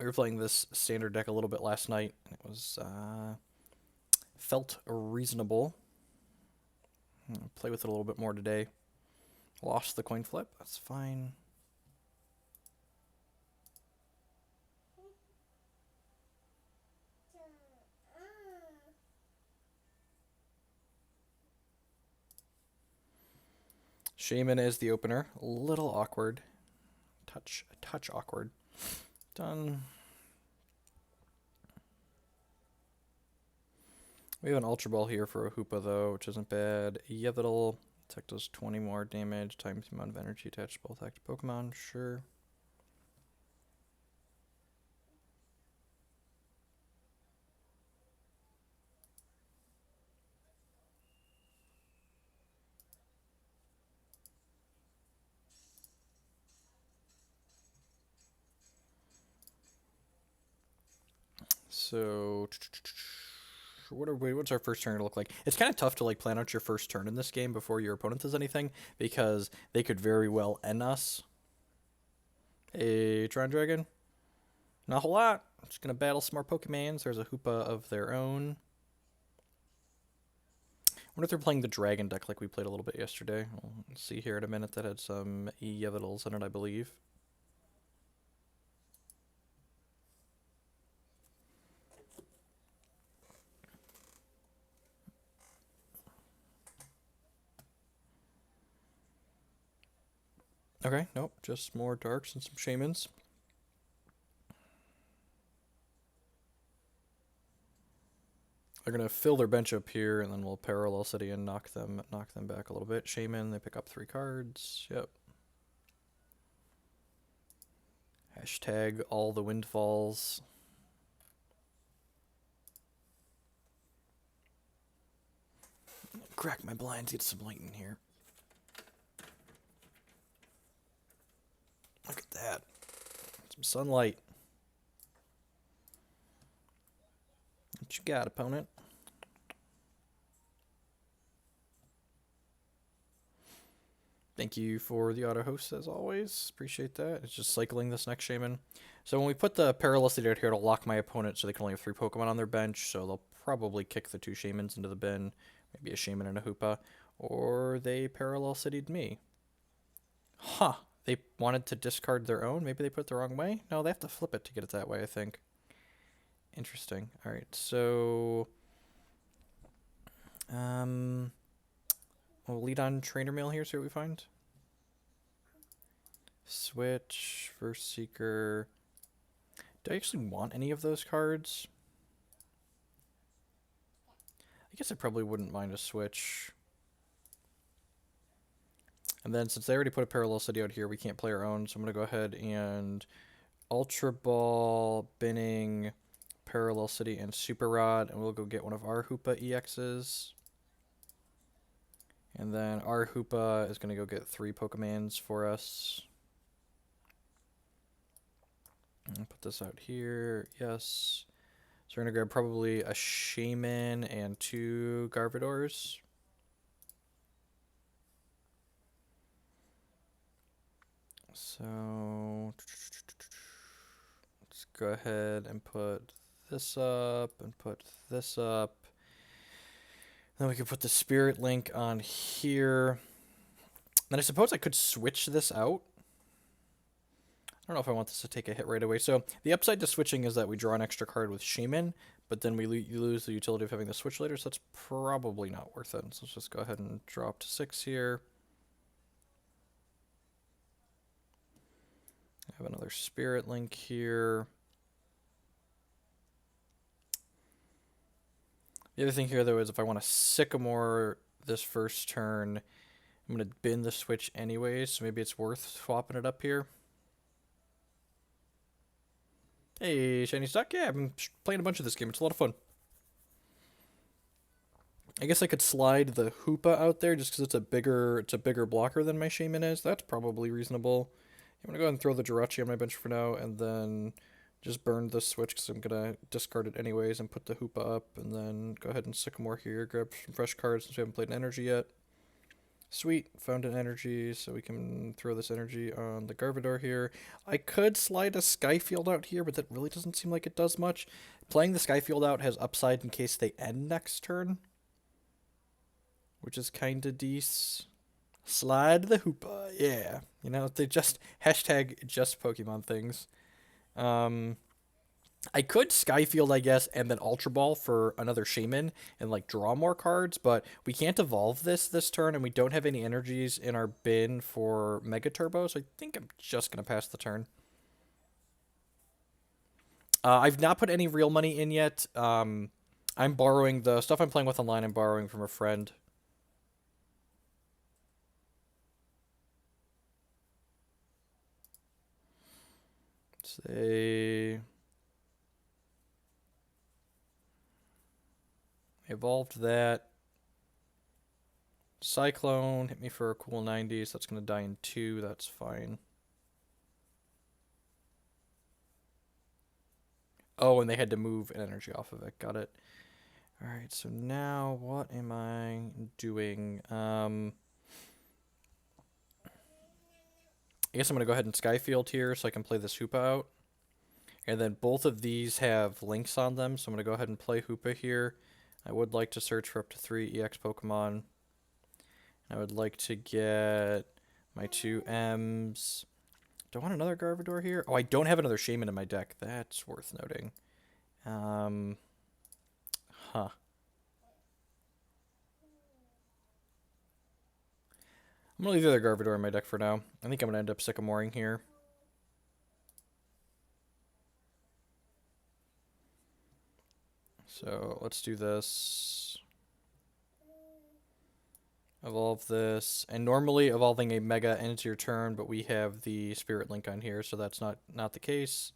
were playing this standard deck a little bit last night. It was felt reasonable. Play with it a little bit more today. Lost the coin flip. That's fine. Shaymin is the opener. A little awkward. A touch awkward. Done. We have an Ultra Ball here for a Hoopa, though, which isn't bad. Yveltal. Tech does 20 more damage, times the amount of energy attached to both active Pokemon. Sure. So, what's our first turn going to look like? It's kind of tough to like plan out your first turn in this game before your opponent does anything, because they could very well end us. A Tron Dragon? Not a whole lot. Just going to battle some more Pokemons. There's a Hoopa of their own. I wonder if they're playing the Dragon deck like we played a little bit yesterday. We'll see here in a minute. That had some Yveltals in it, I believe. Okay, nope, just more darks and some Shaymins. They're gonna fill their bench up here, and then we'll Parallel City and knock them back a little bit. Shaymin, they pick up 3 cards. Yep. Hashtag all the windfalls. Crack my blinds, get some light in here. Look at that. Some sunlight. What you got, opponent? Thank you for the auto host, as always. Appreciate that. It's just cycling this next Shaymin. So when we put the Parallel City out here, it'll lock my opponent so they can only have 3 Pokemon on their bench. So they'll probably kick the 2 Shaymins into the bin. Maybe a Shaymin and a Hoopa. Or they Parallel City'd me. Huh. They wanted to discard their own? Maybe they put it the wrong way? No, they have to flip it to get it that way, I think. Interesting. Alright, so... we'll lead on Trainer Mail here, see what we find. Switch, first Seeker. Do I actually want any of those cards? I guess I probably wouldn't mind a Switch. And then since they already put a Parallel City out here, we can't play our own, so I'm going to go ahead and Ultra Ball, Binning, Parallel City, and Super Rod, and we'll go get one of our Hoopa-EXs. And then our Hoopa is going to go get 3 Pokemons for us. I'll put this out here. Yes. So we're going to grab probably a Shaymin and 2 Gardevoirs. So let's go ahead and put this up and put this up. Then we can put the Spirit Link on here. Then I suppose I could switch this out. I don't know if I want this to take a hit right away. So the upside to switching is that we draw an extra card with Shaymin, but then we lose the utility of having the switch later, so that's probably not worth it. So let's just go ahead and drop to 6 here. I have another Spirit Link here. The other thing here, though, is if I want to Sycamore this first turn, I'm going to bin the switch anyways, so maybe it's worth swapping it up here. Hey, Shiny Stock. Yeah, I've been playing a bunch of this game. It's a lot of fun. I guess I could slide the Hoopa out there just because it's a bigger blocker than my Shaymin is. That's probably reasonable. I'm going to go ahead and throw the Jirachi on my bench for now, and then just burn the switch because I'm going to discard it anyways and put the Hoopa up, and then go ahead and Sycamore here, grab some fresh cards since we haven't played an energy yet. Sweet, found an energy, so we can throw this energy on the Gardevoir here. I could slide a Sky Field out here, but that really doesn't seem like it does much. Playing the Sky Field out has upside in case they end next turn, which is kinda decent. Slide the Hoopa, yeah. You know, they just hashtag just Pokemon things. I could Skyfield, I guess, and then Ultra Ball for another Shaymin and like draw more cards, but we can't evolve this turn, and we don't have any energies in our bin for Mega Turbo, so I think I'm just gonna pass the turn. I've not put any real money in yet. I'm borrowing the stuff I'm playing with online. I'm borrowing from a friend. Say evolved that. Cyclone hit me for a cool 90, so that's gonna die in 2. That's fine. Oh, and they had to move an energy off of it. Got it. All right, so now what am I doing? I guess I'm going to go ahead and Skyfield here so I can play this Hoopa out. And then both of these have links on them, so I'm going to go ahead and play Hoopa here. I would like to search for up to 3 EX Pokemon. I would like to get my 2 Ms. Do I want another Gardevoir here? Oh, I don't have another Shaymin in my deck. That's worth noting. Huh. I'm going to leave the other Gardevoir in my deck for now. I think I'm going to end up Sycamoring here. So let's do this. Evolve this. And normally evolving a Mega ends your turn, but we have the Spirit Link on here, so that's not the case.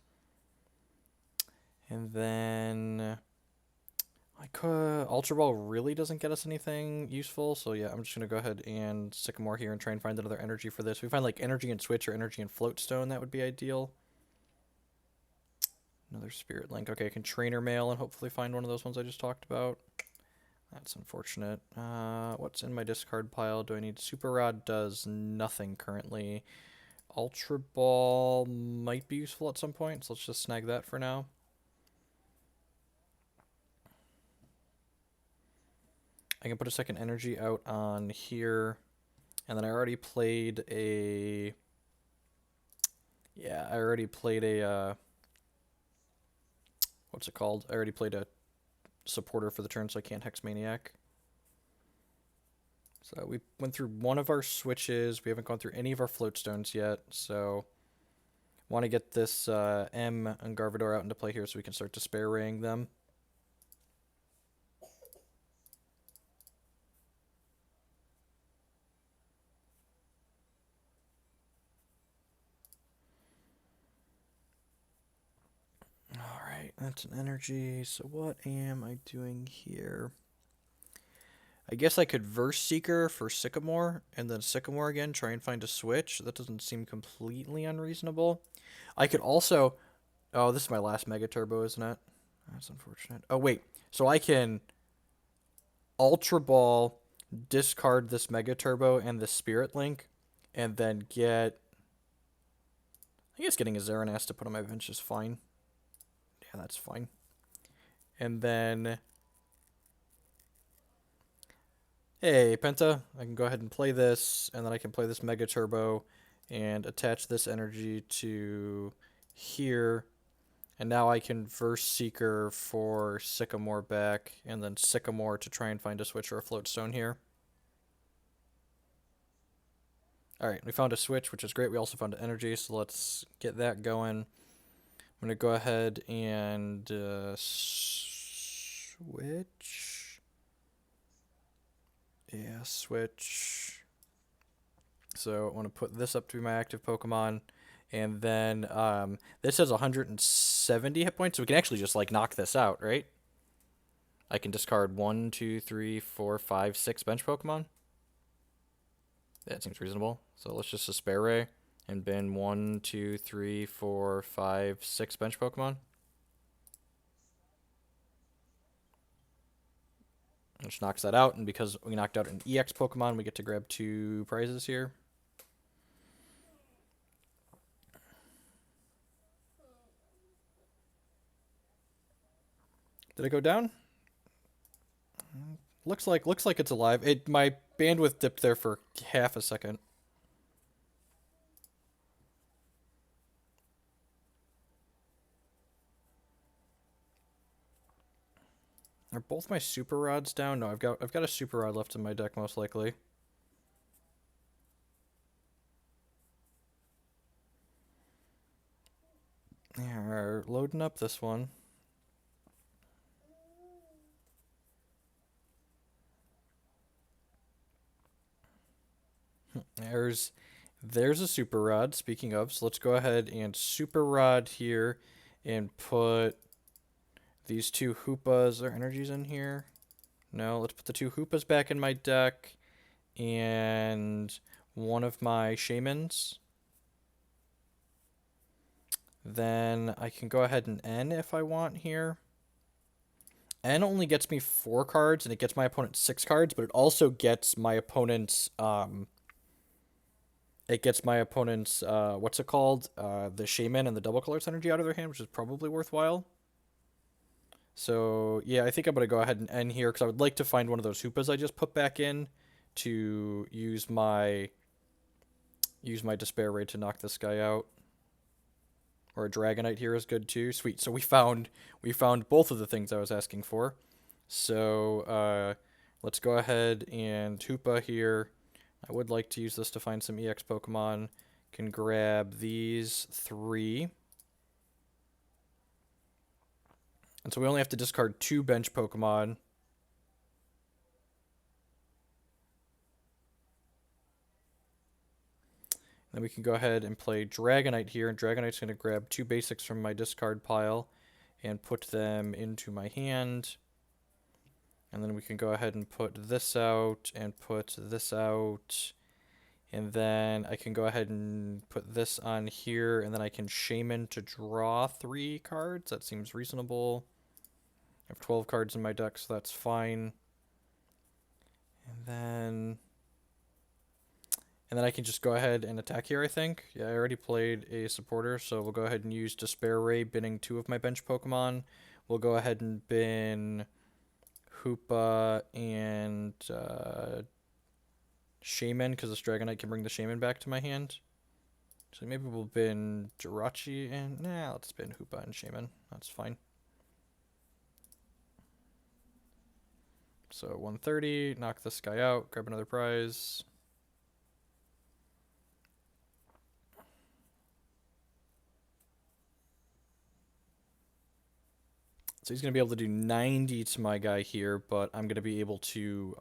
And then I could... Ultra Ball really doesn't get us anything useful, so yeah, I'm just going to go ahead and Sycamore here and try and find another energy for this. If we find like energy and Switch or energy and Float Stone, that would be ideal. Another Spirit Link. Okay, I can Trainer Mail and hopefully find one of those ones I just talked about. That's unfortunate. What's in my discard pile? Do I need... Super Rod does nothing currently. Ultra Ball might be useful at some point, so let's just snag that for now. I can put a second energy out on here. And then I already played a... Yeah, I already played a... What's it called? I already played a supporter for the turn, so I can't Hex Maniac. So we went through one of our switches. We haven't gone through any of our float stones yet, so want to get this M and Gardevoir out into play here so we can start Despair Raying them. Alright, that's an energy. So what am I doing here? I guess I could Verse Seeker for Sycamore, and then Sycamore again, try and find a switch. That doesn't seem completely unreasonable. I could also... Oh, this is my last Mega Turbo, isn't it? That's unfortunate. Oh, wait. So I can Ultra Ball, discard this Mega Turbo and the Spirit Link, and then get... I guess getting a Xeranas to put on my bench is fine. Yeah, that's fine. And then... Hey, Penta, I can go ahead and play this, and then I can play this Mega Turbo and attach this energy to here. And now I can Verse Seeker for Sycamore back, and then Sycamore to try and find a switch or a float stone here. Alright, we found a switch, which is great. We also found an energy, so let's get that going. I'm going to go ahead and switch. Yeah, switch. So I want to put this up to be my active Pokemon. And then this has 170 hit points, so we can actually just like knock this out, right? I can discard 1, 2, 3, 4, 5, 6 bench Pokemon. That seems reasonable. So let's just Despair Ray and bin 1, 2, 3, 4, 5, 6 bench Pokemon. Which knocks that out, and because we knocked out an EX Pokemon, we get to grab 2 prizes here. Did it go down? Looks like it's alive. My bandwidth dipped there for half a second. Are both my Super Rods down? No, I've got a Super Rod left in my deck most likely. Yeah, we're loading up this one. There's a Super Rod, speaking of, so let's go ahead and Super Rod here and put these 2 Hoopas or energies in here. No, let's put the 2 Hoopas back in my deck and one of my Shaymins. Then I can go ahead and N if I want here. N only gets me 4 cards and it gets my opponent 6 cards, but it also gets my opponent's what's it called? The Shaymin and the Double Colors energy out of their hand, which is probably worthwhile. So, yeah, I think I'm going to go ahead and end here because I would like to find one of those Hoopas I just put back in to use my Despair Ray to knock this guy out. Or a Dragonite here is good too. Sweet. So we found both of the things I was asking for. So let's go ahead and Hoopa here. I would like to use this to find some EX Pokemon. Can grab these 3. And so we only have to discard 2 bench Pokemon. Then we can go ahead and play Dragonite here, and Dragonite's going to grab 2 basics from my discard pile and put them into my hand. And then we can go ahead and put this out and put this out. And then I can go ahead and put this on here, and then I can Shaymin to draw 3 cards. That seems reasonable. I have 12 cards in my deck, so that's fine. And then I can just go ahead and attack here, I think. Yeah, I already played a supporter, so we'll go ahead and use Despair Ray, binning 2 of my bench Pokemon. We'll go ahead and bin Hoopa and Shaymin, because this Dragonite can bring the Shaymin back to my hand. So maybe we'll bin Jirachi and... Nah, let's bin Hoopa and Shaymin. That's fine. So 130, knock this guy out, grab another prize. So he's going to be able to do 90 to my guy here, but I'm going to be able to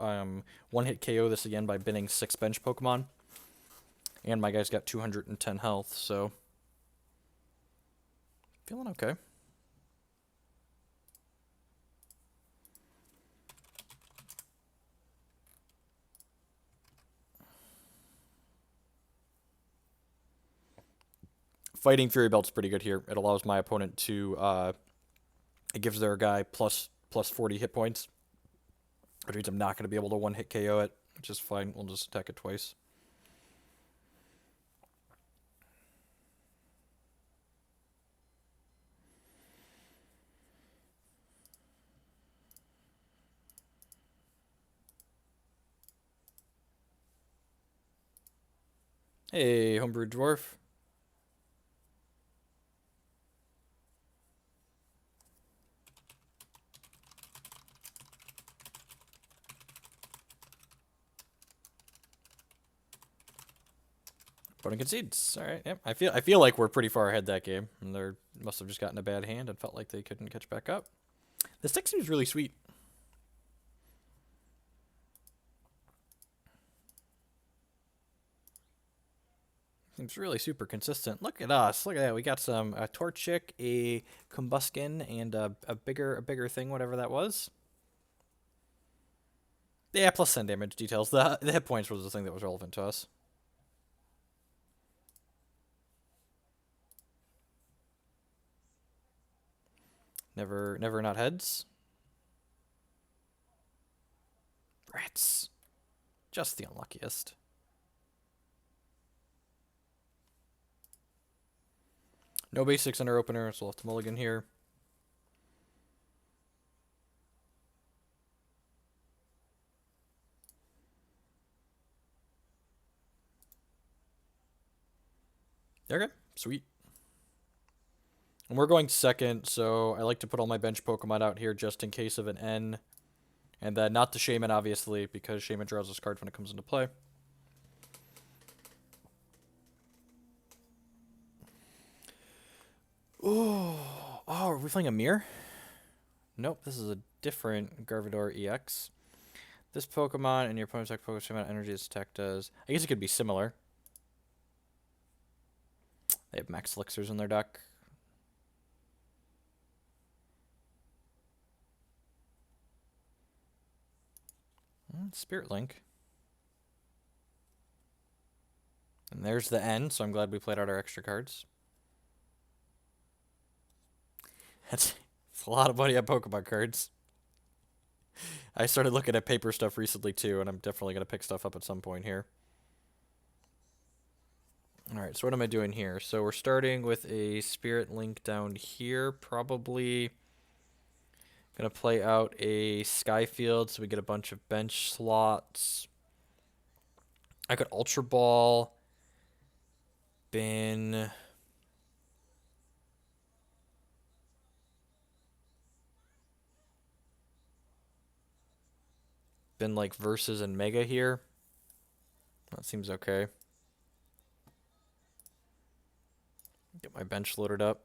one-hit KO this again by binning 6 bench Pokemon. And my guy's got 210 health, so... Feeling okay. Fighting Fury Belt's pretty good here. It allows my opponent to... It gives their guy plus 40 hit points, which means I'm not going to be able to one-hit KO it, which is fine. We'll just attack it twice. Hey, Homebrew Dwarf. Opponent concedes. All right. Yep. I feel like we're pretty far ahead that game. And they must have just gotten a bad hand and felt like they couldn't catch back up. This deck seems really sweet. Seems really super consistent. Look at us. Look at that. We got some Torchic, a Combuskin, and a bigger thing, whatever that was. Yeah, plus 10 damage details. The hit points was the thing that was relevant to us. Never not heads. Rats. Just the unluckiest. No basics under opener, so we'll have to mulligan here. Okay, sweet. And we're going second, so I like to put all my bench Pokemon out here just in case of an N. And then not the Shaymin, obviously, because Shaymin draws this card when it comes into play. Oh, are we playing a mirror? Nope, this is a different Gardevoir-EX. This Pokemon and your opponent's attack Pokemon amount of energy this attack does. I guess it could be similar. They have max elixirs in their deck. Spirit Link. And there's the N, so I'm glad we played out our extra cards. That's a lot of money on Pokemon cards. I started looking at paper stuff recently too, and I'm definitely going to pick stuff up at some point here. Alright, so what am I doing here? So we're starting with a Spirit Link down here, probably going to play out a Sky Field so we get a bunch of bench slots. I could Ultra Ball, bin like Versus and Mega here. That seems okay. Get my bench loaded up.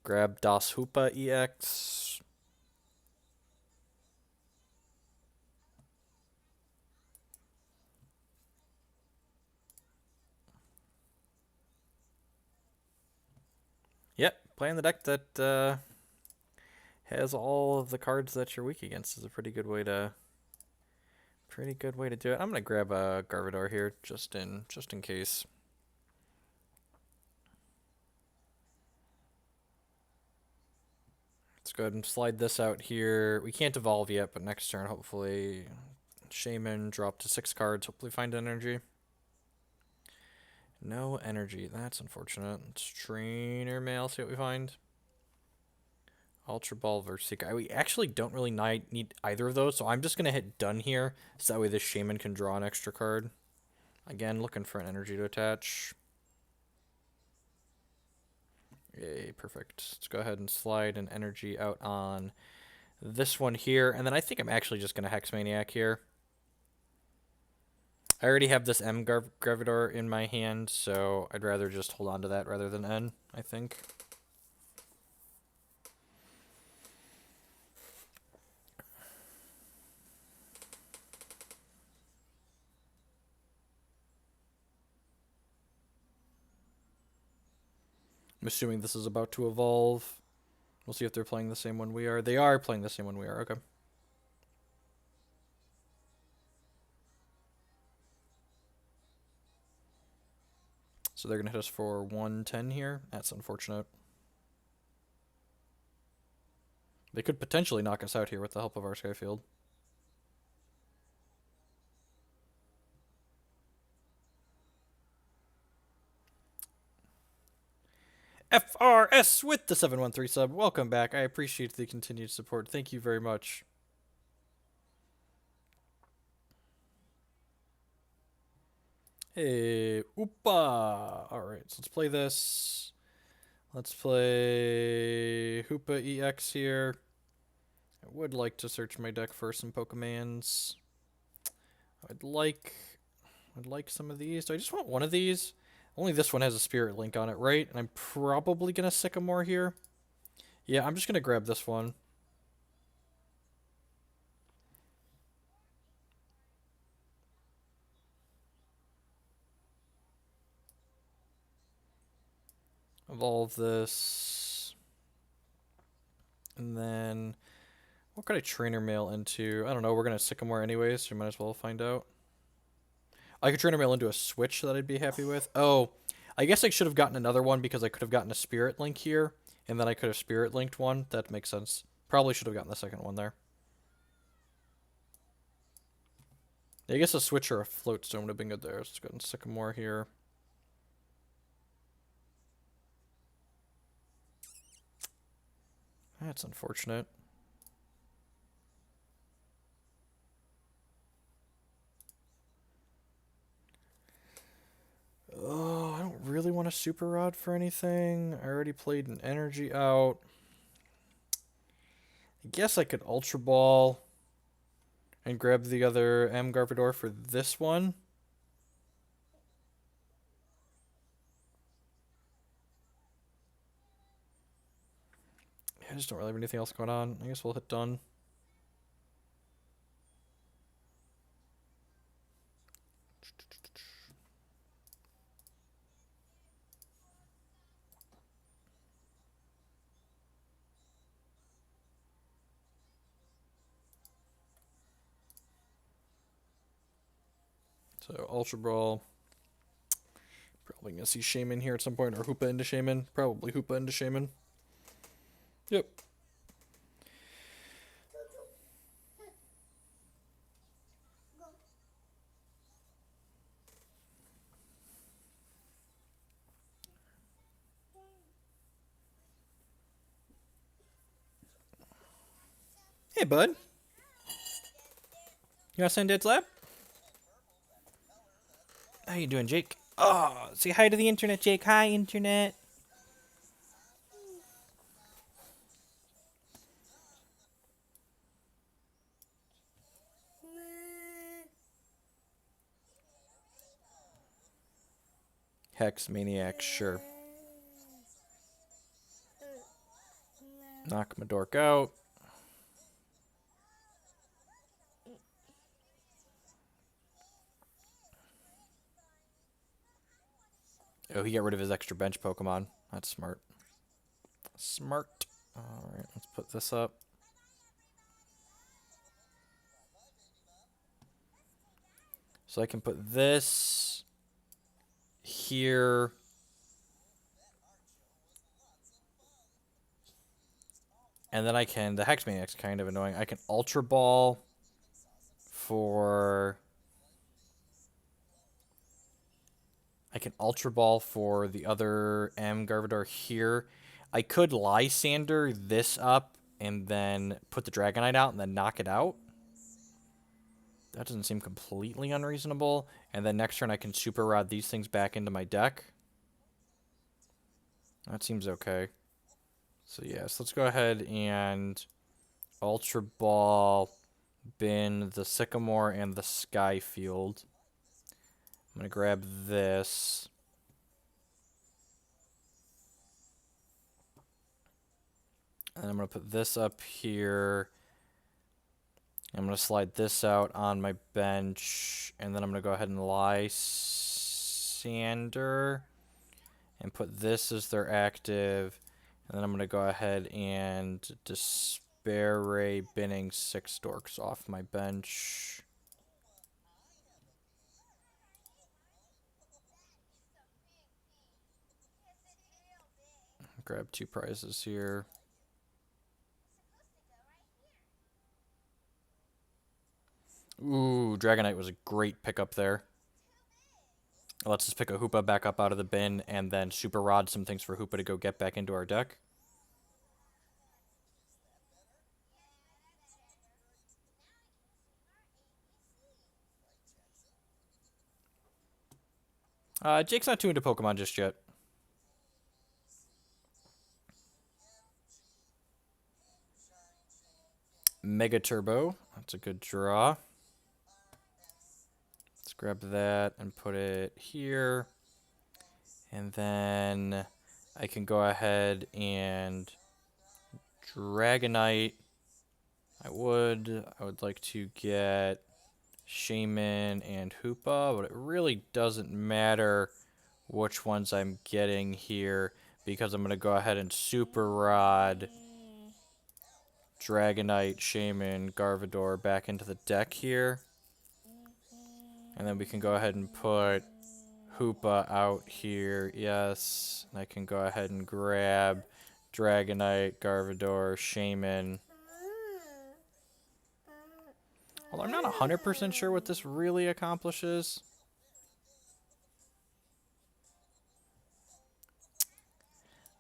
Grab Das Hoopa-EX. Yep, playing the deck that has all of the cards that you're weak against is a pretty good way to do it. I'm gonna grab a Gardevoir here just in case. Let's go ahead and slide this out here. We can't evolve yet, but next turn hopefully Shaymin drop to 6 cards, hopefully find energy. No energy, that's unfortunate. Let's Trainer Mail, see what we find. Ultra Ball versus Seeker. We actually don't really need either of those, so I'm just going to hit done here, so that way this Shaymin can draw an extra card. Again, looking for an energy to attach. Yay, perfect. Let's go ahead and slide an energy out on this one here, and then I think I'm actually just going to Hex Maniac here. I already have this M Gardevoir in my hand, so I'd rather just hold on to that rather than N, I think. I'm assuming this is about to evolve. We'll see if they're playing the same one we are. They are playing the same one we are, okay. So they're going to hit us for 110 here. That's unfortunate. They could potentially knock us out here with the help of our Sky Field. FRS with the 713 sub. Welcome back. I appreciate the continued support. Thank you very much. Hey, Hoopa. Alright, so let's play this. Let's play Hoopa-EX here. I would like to search my deck for some Pokemons. I'd like some of these. Do I just want one of these? Only this one has a Spirit Link on it, right? And I'm probably going to Sycamore here. Yeah, I'm just going to grab this one. Evolve this. And then what could I Trainer Mail into? I don't know. We're going to Sycamore anyways, so we might as well find out. I could Trainer Mail into a Switch that I'd be happy with. Oh, I guess I should have gotten another one because I could have gotten a Spirit Link here, and then I could have Spirit Linked one. That makes sense. Probably should have gotten the second one there. I guess a Switch or a Float Stone would have been good there. Let's go ahead and Sycamore here. That's unfortunate. Oh, I don't really want a Super Rod for anything. I already played an Energy out. I guess I could Ultra Ball and grab the other M Gardevoir for this one. I just don't really have anything else going on. I guess we'll hit done. So Ultra Ball. Probably gonna see Shaymin here at some point, or Hoopa into Shaymin. Probably Hoopa into Shaymin. Yep. Hey, bud. You want to send Dad's lab? How you doing, Jake? Oh, say hi to the internet, Jake. Hi, internet. Hex Maniac, sure. Knock my dork out. Oh, he got rid of his extra bench Pokemon. That's smart. Smart. Alright, let's put this up. So I can put this here. And then I can, the Hex Maniac's kind of annoying. I can Ultra Ball for... I can Ultra Ball for the other M Gardevoir here. I could Lysander this up and then put the Dragonite out and then knock it out. That doesn't seem completely unreasonable. And then next turn I can Super Rod these things back into my deck. That seems okay. So yes, let's go ahead and Ultra Ball, bin the Sycamore and the Sky Field. I'm going to grab this. And I'm going to put this up here. I'm going to slide this out on my bench. And then I'm going to go ahead and Lysander. And put this as their active. And then I'm going to go ahead and Despair Ray binning 6 dorks off my bench. Grab 2 prizes here. Ooh, Dragonite was a great pickup there. Let's just pick a Hoopa back up out of the bin and then Super Rod some things for Hoopa to go get back into our deck. Jake's not too into Pokemon just yet. Mega Turbo. That's a good draw. Let's grab that and put it here. And then I can go ahead and Dragonite. I would like to get Shaymin and Hoopa, but it really doesn't matter which ones I'm getting here because I'm going to go ahead and Super Rod Dragonite, Shaymin, Gardevoir back into the deck here. And then we can go ahead and put Hoopa out here, yes. And I can go ahead and grab Dragonite, Gardevoir, Shaymin. Although I'm not 100% sure what this really accomplishes.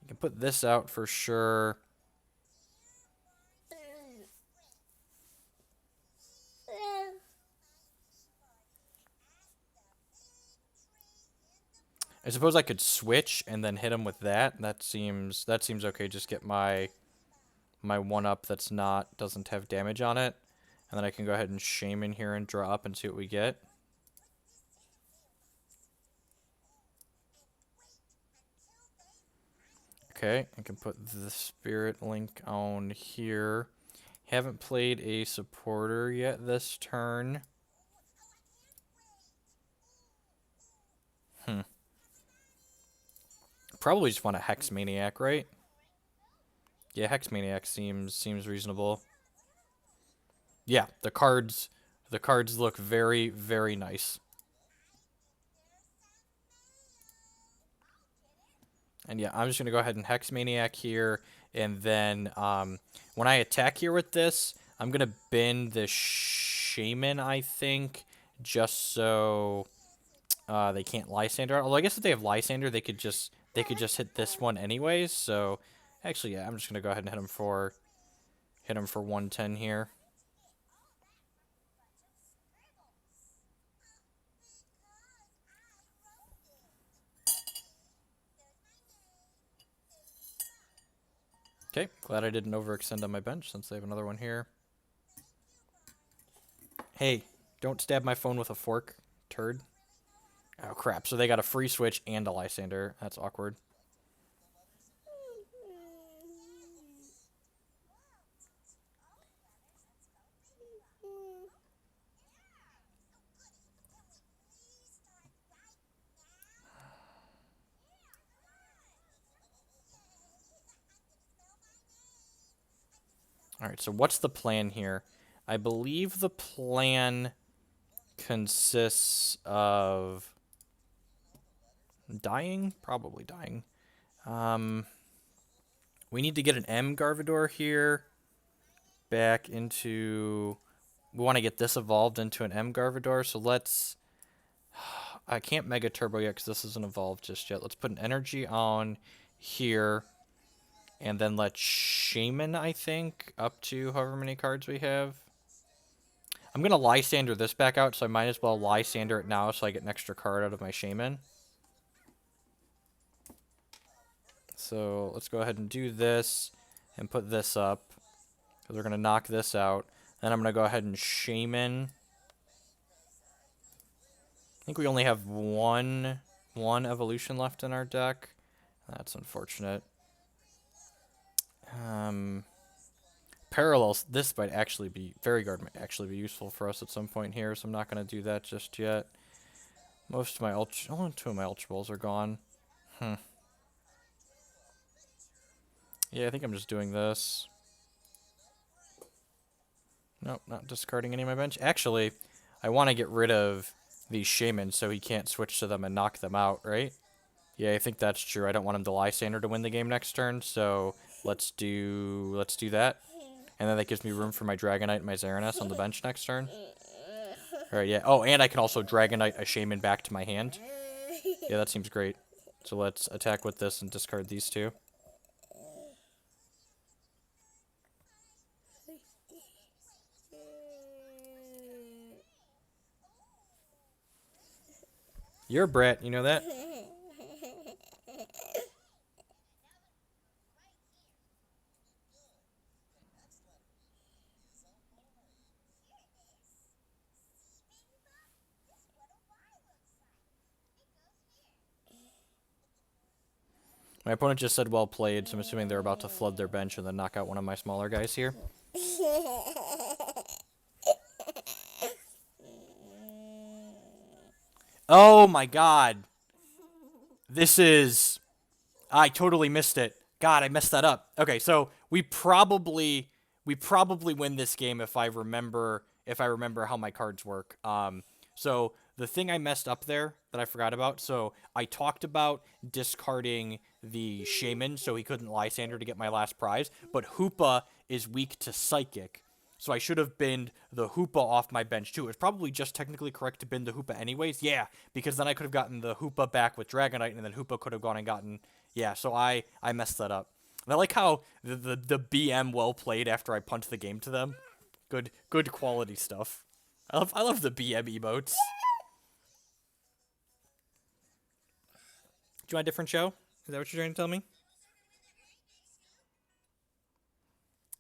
You can put this out for sure. I suppose I could switch and then hit him with that. That seems okay. Just get my 1-up that's doesn't have damage on it. And then I can go ahead and Shaymin here and draw up and see what we get. Okay, I can put the Spirit Link on here. Haven't played a supporter yet this turn. Probably just want a Hex Maniac, right? Yeah, Hex Maniac seems reasonable. Yeah, the cards look very, very nice. And yeah, I'm just going to go ahead and Hex Maniac here. And then when I attack here with this, I'm going to bend the Shaymin, I think, just so they can't Lysandre. Although I guess if they have Lysandre, they could just hit this one anyways. So actually, yeah, I'm just going to go ahead and hit him for 110 here. Okay, glad I didn't overextend on my bench since they have another one here. Hey, don't stab my phone with a fork, turd. Oh, crap. So they got a free switch and a Lysandre. That's awkward. Alright, so what's the plan here? I believe the plan consists of dying? Probably dying. We need to get an M Gardevoir here back into... We want to get this evolved into an M Gardevoir, so let's... I can't Mega Turbo yet because this isn't evolved just yet. Let's put an energy on here. And then let's Shaymin, I think, up to however many cards we have. I'm going to Lysandre this back out, so I might as well Lysandre it now so I get an extra card out of my Shaymin. So let's go ahead and do this and put this up. Because we're going to knock this out. Then I'm going to go ahead and Shaymin. I think we only have one evolution left in our deck. That's unfortunate. Parallels. This might actually be might actually be useful for us at some point here, so I'm not going to do that just yet. Most of my only 2 of my Ultra Balls are gone. Yeah, I think I'm just doing this. Nope, not discarding any of my bench. Actually, I want to get rid of these Shaymin so he can't switch to them and knock them out, right? Yeah, I think that's true. I don't want him to Lysandre to win the game next turn, so let's do that. And then that gives me room for my Dragonite and my Xeranas on the bench next turn. Alright, yeah. Oh, and I can also Dragonite a Shaymin back to my hand. Yeah, that seems great. So let's attack with this and discard these 2. You're a brat, you know that? My opponent just said well played, so I'm assuming they're about to flood their bench and then knock out one of my smaller guys here. Oh my god. This is... I totally missed it. God, I messed that up. Okay, so we probably win this game if I remember how my cards work. So the thing I messed up there that I forgot about, so I talked about discarding the Shaymin so he couldn't Lysandre to get my last prize, but Hoopa is weak to Psychic. So I should have binned the Hoopa off my bench too. It's probably just technically correct to bin the Hoopa anyways. Yeah, because then I could have gotten the Hoopa back with Dragonite, and then Hoopa could have gone and gotten... Yeah, so I messed that up. And I like how the BM well played after I punt the game to them. Good quality stuff. I love the BM emotes. Do you want a different show? Is that what you're trying to tell me?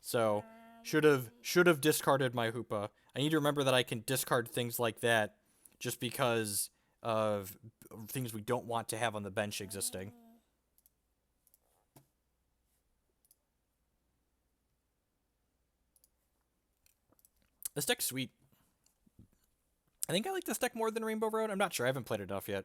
So, should have discarded my Hoopa. I need to remember that I can discard things like that just because of things we don't want to have on the bench existing. This deck's sweet. I think I like this deck more than Rainbow Road. I'm not sure. I haven't played it enough yet.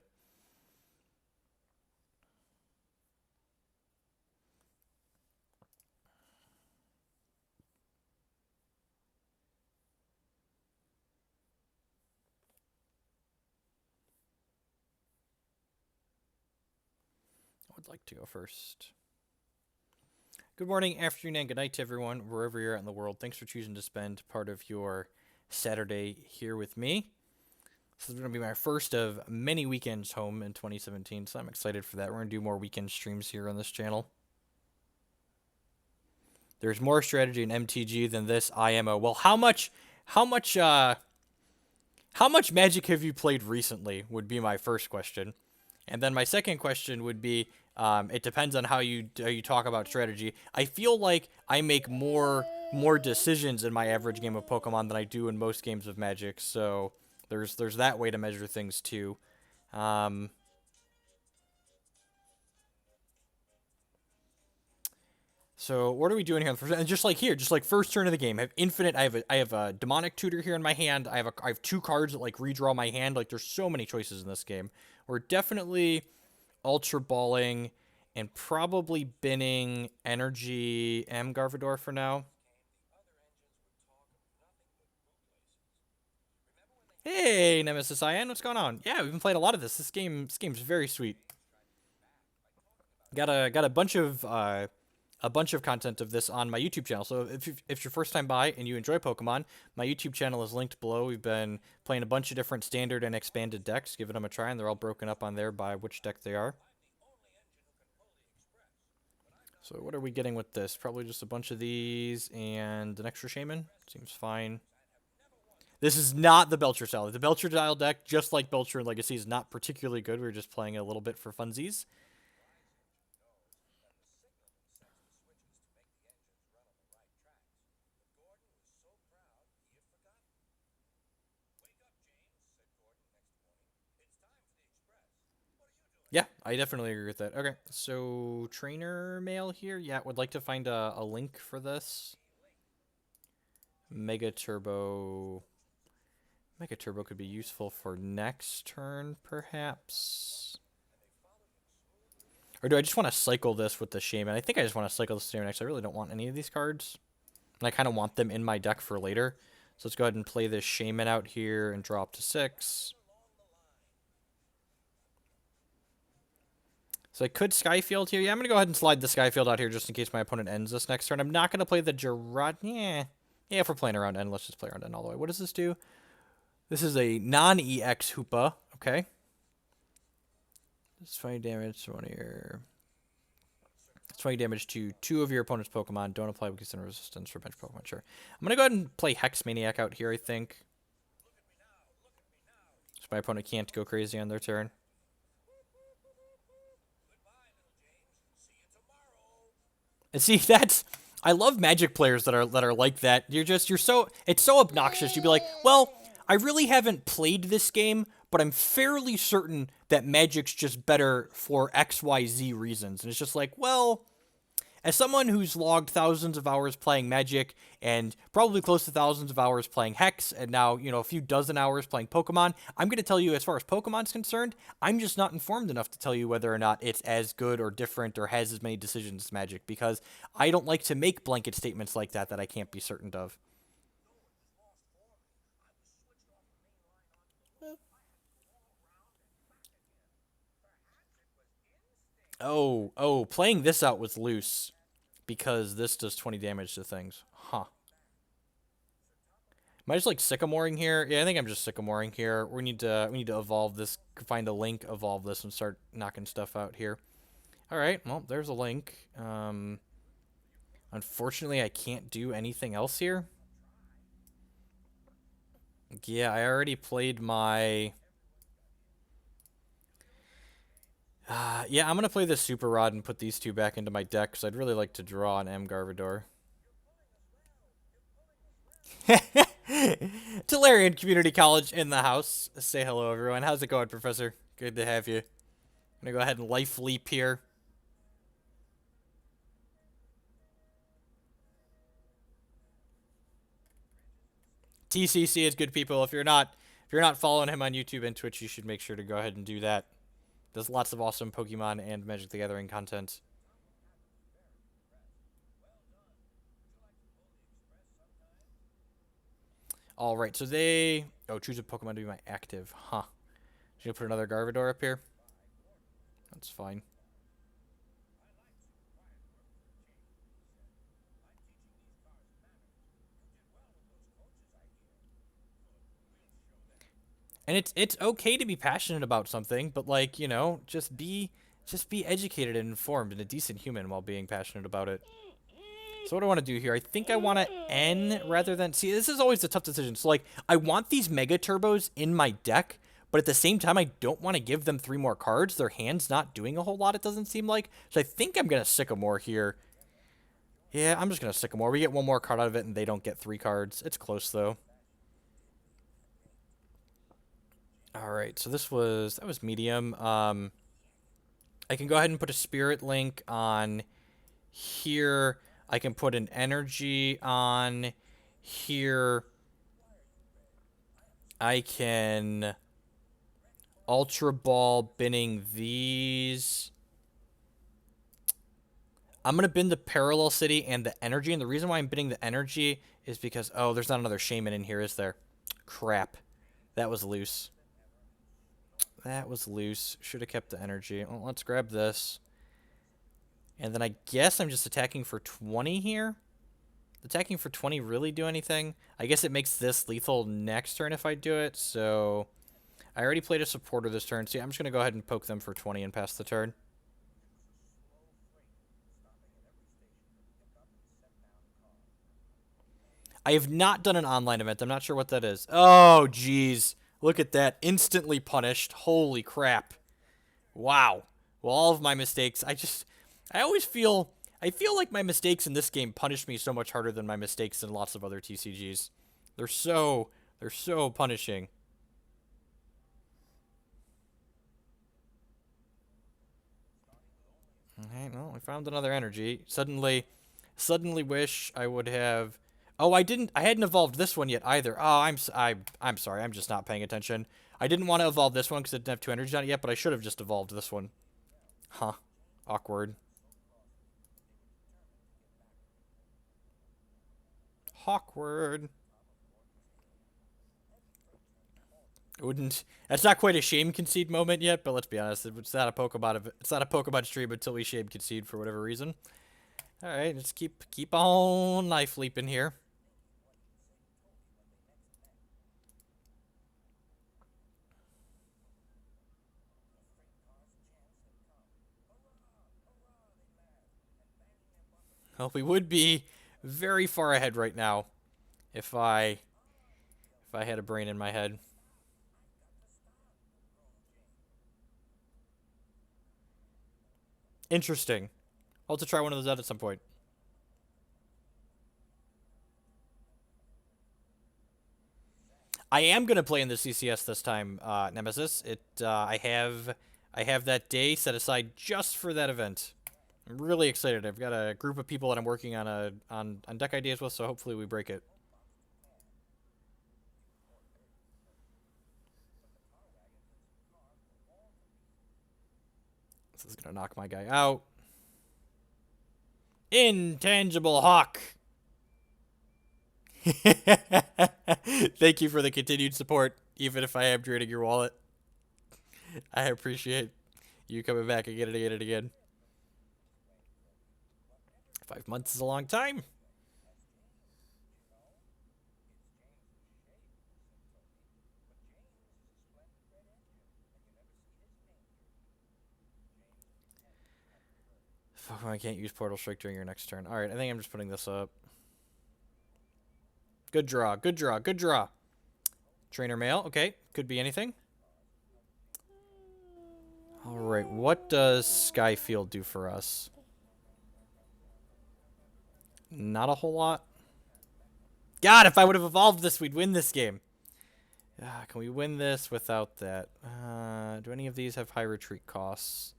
I would like to go first. Good morning, afternoon, and good night to everyone, wherever you're at in the world. Thanks for choosing to spend part of your Saturday here with me. This is going to be my first of many weekends home in 2017, so I'm excited for that. We're going to do more weekend streams here on this channel. There's more strategy in MTG than this IMO. Well, how much Magic have you played recently would be my first question. And then my second question would be, it depends on how you talk about strategy. I feel like I make more decisions in my average game of Pokemon than I do in most games of Magic, so there's that way to measure things too. So what are we doing here? And just like here, just like first turn of the game, I have infinite. I have a demonic tutor here in my hand. I have 2 cards that like redraw my hand. Like there's so many choices in this game. We're definitely ultra balling and probably binning energy M Gardevoir for now. Hey, Nemesis Cyan, what's going on? Yeah, we've been playing a lot of this. This game's very sweet. Got a bunch of content of this on my YouTube channel. So if you're first time by and you enjoy Pokemon, my YouTube channel is linked below. We've been playing a bunch of different standard and expanded decks, giving them a try, and they're all broken up on there by which deck they are. So what are we getting with this? Probably just a bunch of these and an extra Shaymin. Seems fine. This is not the Belcher style. The Belcher style deck, just like Belcher and Legacy, is not particularly good. We're just playing a little bit for funsies. Yeah, I definitely agree with that. Okay, so trainer mail here. Yeah, would like to find a link for this. Mega Turbo. Mega Turbo could be useful for next turn, perhaps. Or do I just want to cycle this with the Shaymin? I think I just want to cycle this Shaymin next. I really don't want any of these cards. And I kind of want them in my deck for later. So let's go ahead and play this Shaymin out here and drop to 6. So I could Sky Field here. Yeah, I'm going to go ahead and slide the Sky Field out here just in case my opponent ends this next turn. I'm not going to play the Jirachi. Yeah, if we're playing around end, let's just play around end all the way. What does this do? This is a non-EX Hoopa. Okay. It's 20 damage to one of your... It's 20 damage to 2 of your opponent's Pokemon. Don't apply weakness and resistance for bench Pokemon. Sure. I'm going to go ahead and play Hex Maniac out here, I think. So my opponent can't go crazy on their turn. And see, that's... I love Magic players that are like that. It's so obnoxious. You'd be like, well, I really haven't played this game, but I'm fairly certain that Magic's just better for XYZ reasons. And it's just like, well, as someone who's logged thousands of hours playing Magic and probably close to thousands of hours playing Hex and now, a few dozen hours playing Pokemon, I'm going to tell you as far as Pokemon's concerned, I'm just not informed enough to tell you whether or not it's as good or different or has as many decisions as Magic because I don't like to make blanket statements like that I can't be certain of. Oh, playing this out was loose because this does 20 damage to things. Huh. Am I just like sycamoring here? Yeah, I think I'm just sycamoring here. We need to evolve this, find a link, evolve this, and start knocking stuff out here. All right, well, there's a link. Unfortunately, I can't do anything else here. Yeah, I already played my... yeah, I'm going to play the Super Rod and put these two back into my deck, because I'd really like to draw an M Gardevoir. Tolarian Community College in the house. Say hello, everyone. How's it going, Professor? Good to have you. I'm going to go ahead and life leap here. TCC is good people. If you're not following him on YouTube and Twitch, you should make sure to go ahead and do that. There's lots of awesome Pokemon and Magic the Gathering content. All right, so they... Oh, choose a Pokemon to be my active. Huh. Should I put another Gardevoir up here? That's fine. And it's okay to be passionate about something, but like, you know, just be educated and informed and a decent human while being passionate about it. So what do I want to do here? I think I want to N rather than... See, this is always a tough decision. So, like, I want these Mega Turbos in my deck, but at the same time, I don't want to give them 3 more cards. Their hand's not doing a whole lot, it doesn't seem like. So I think I'm going to Sycamore here. Yeah, I'm just going to Sycamore. We get 1 more card out of it, and they don't get 3 cards. It's close, though. All right, so that was medium. I can go ahead and put a Spirit Link on here. I can put an energy on here. I can Ultra Ball binning these. I'm going to bin the Parallel City and the energy. And the reason why I'm binning the energy is because... Oh, there's not another Shaymin in here, is there? Crap. That was loose. That was loose. Should have kept the energy. Well, let's grab this. And then I guess I'm just attacking for 20 here. Attacking for 20 really do anything? I guess it makes this lethal next turn if I do it. So I already played a supporter this turn. So yeah, I'm just going to go ahead and poke them for 20 and pass the turn. I have not done an online event. I'm not sure what that is. Oh, jeez. Look at that. Instantly punished. Holy crap. Wow. Well, all of my mistakes, I always feel... I feel like my mistakes in this game punish me so much harder than my mistakes in lots of other TCGs. They're so punishing. Alright, well, we found another energy. Suddenly wish I would have... Oh, I hadn't evolved this one yet either. Oh, I'm sorry. I'm just not paying attention. I didn't want to evolve this one because it didn't have 2 energies on it yet, but I should have just evolved this one. Huh. Awkward. Awkward. That's not quite a shame concede moment yet, but let's be honest, it's not a Pokemon stream until we shame concede for whatever reason. All right, let's keep on knife leaping here. Well, we would be very far ahead right now if I had a brain in my head. Interesting. I'll have to try one of those out at some point. I am gonna play in the CCS this time, Nemesis. I have that day set aside just for that event. I'm really excited. I've got a group of people that I'm working on on deck ideas with, so hopefully we break it. This is gonna knock my guy out. Intangible Hawk. Thank you for the continued support, even if I am draining your wallet. I appreciate you coming back again and again and again. 5 months is a long time. I can't use Portal Strike during your next turn. Alright, I think I'm just putting this up. Good draw, good draw, good draw. Trainer Mail, okay. Could be anything. Alright, what does Sky Field do for us? Not a whole lot. God, if I would have evolved this, we'd win this game. Can we win this without that? Do any of these have high retreat costs?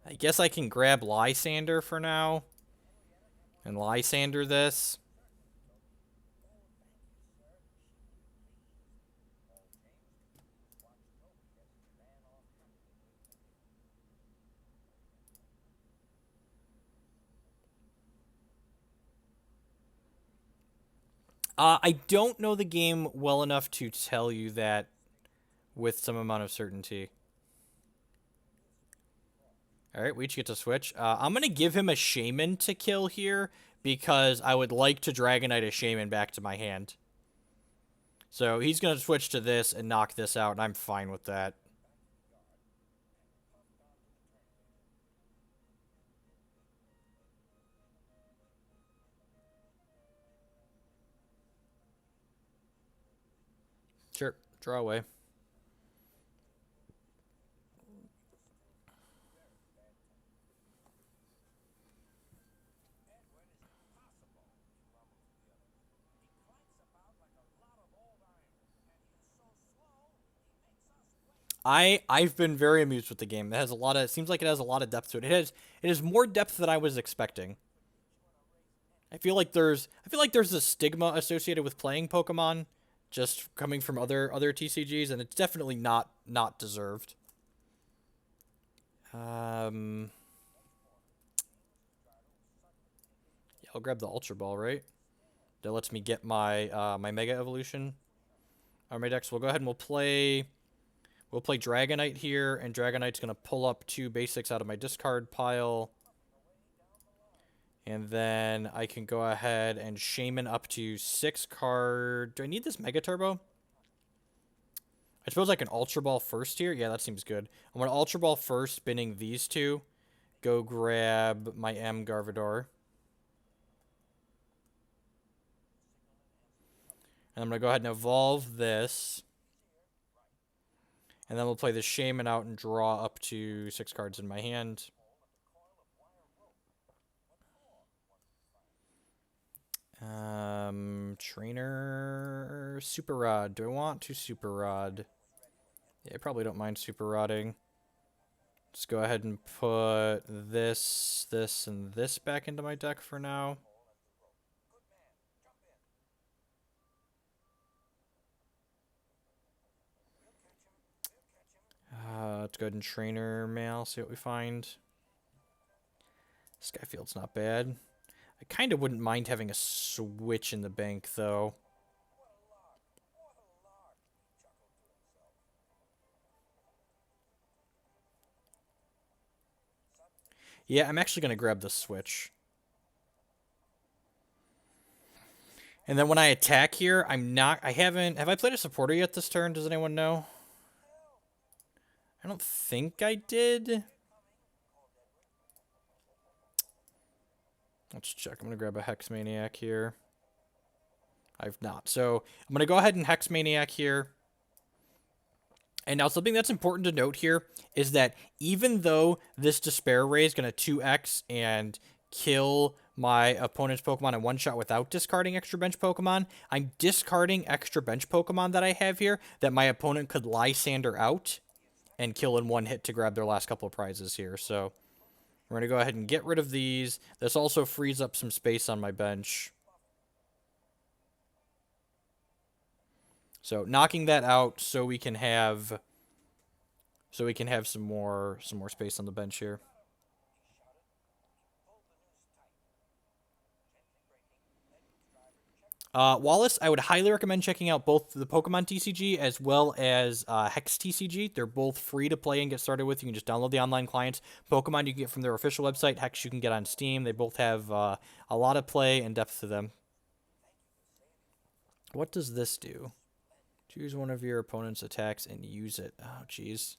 I guess I can grab Lysandre for now. And Lysandre this. I don't know the game well enough to tell you that with some amount of certainty. Alright, we each get to switch. I'm going to give him a Shaymin to kill here because I would like to Dragonite a Shaymin back to my hand. So he's going to switch to this and knock this out, and I'm fine with that. Sure, draw away. I've been very amused with the game. It has a lot of, it seems like it has a lot of depth to it. It has more depth than I was expecting. I feel like there's a stigma associated with playing Pokemon just coming from other TCGs, and it's definitely not deserved. Yeah, I'll grab the Ultra Ball, right? That lets me get my my Mega Evolution on my decks. We'll go ahead and we'll play Dragonite here, and Dragonite's gonna pull up 2 basics out of my discard pile. And then I can go ahead and Shaymin up to 6 card. Do I need this Mega Turbo? I suppose I can Ultra Ball first here. Yeah, that seems good. I'm going to Ultra Ball first, spinning these 2. Go grab my M Gardevoir. And I'm going to go ahead and evolve this. And then we'll play the Shaymin out and draw up to 6 cards in my hand. Trainer Super Rod. Do I want to Super Rod? Yeah, I probably don't mind Super Rodding. Just go ahead and put this, and this back into my deck for now. Let's go ahead and Trainer Mail, see what we find. Sky Field's not bad. I kind of wouldn't mind having a Switch in the bank, though. Yeah, I'm actually going to grab the Switch. And then when I attack here, have I played a supporter yet this turn? Does anyone know? I don't think I did. Let's check. I'm going to grab a Hex Maniac here. I've not. So I'm going to go ahead and Hex Maniac here. And now something that's important to note here is that even though this Despair Ray is going to 2x and kill my opponent's Pokemon in one shot without discarding extra bench Pokemon, I'm discarding extra bench Pokemon that I have here that my opponent could Lysandre out and kill in one hit to grab their last couple of prizes here. So we're going to go ahead and get rid of these. This also frees up some space on my bench. So knocking that out so we can have some more space on the bench here. Wallace, I would highly recommend checking out both the Pokemon TCG as well as Hex TCG. They're both free to play and get started with. You can just download the online clients. Pokemon you can get from their official website. Hex you can get on Steam. They both have a lot of play and depth to them. What does this do? Choose one of your opponent's attacks and use it. Oh, jeez.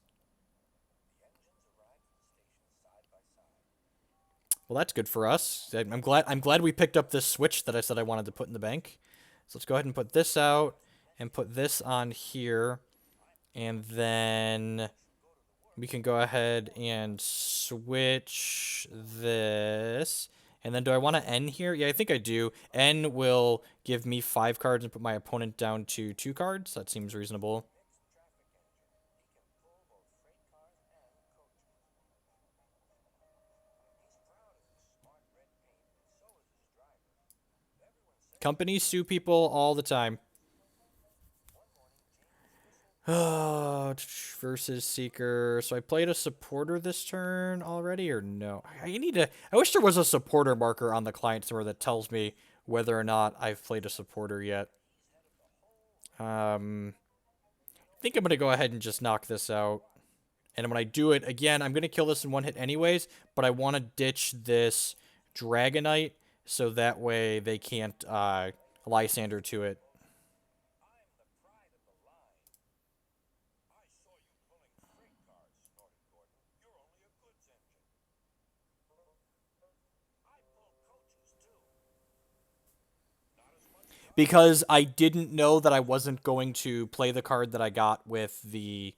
Well, that's good for us. I'm glad we picked up this switch that I said I wanted to put in the bank. So let's go ahead and put this out and put this on here. And then we can go ahead and switch this. And then do I want to N here? Yeah, I think I do. N will give me 5 cards and put my opponent down to 2 cards. That seems reasonable. Companies sue people all the time. Versus Seeker. So I played a supporter this turn already, or no? I wish there was a supporter marker on the client somewhere that tells me whether or not I've played a supporter yet. I think I'm gonna go ahead and just knock this out. And when I do it again, I'm gonna kill this in 1 hit anyways. But I want to ditch this Dragonite so that way they can't Lysander to it. Because I didn't know that I wasn't going to play the card that I got with the...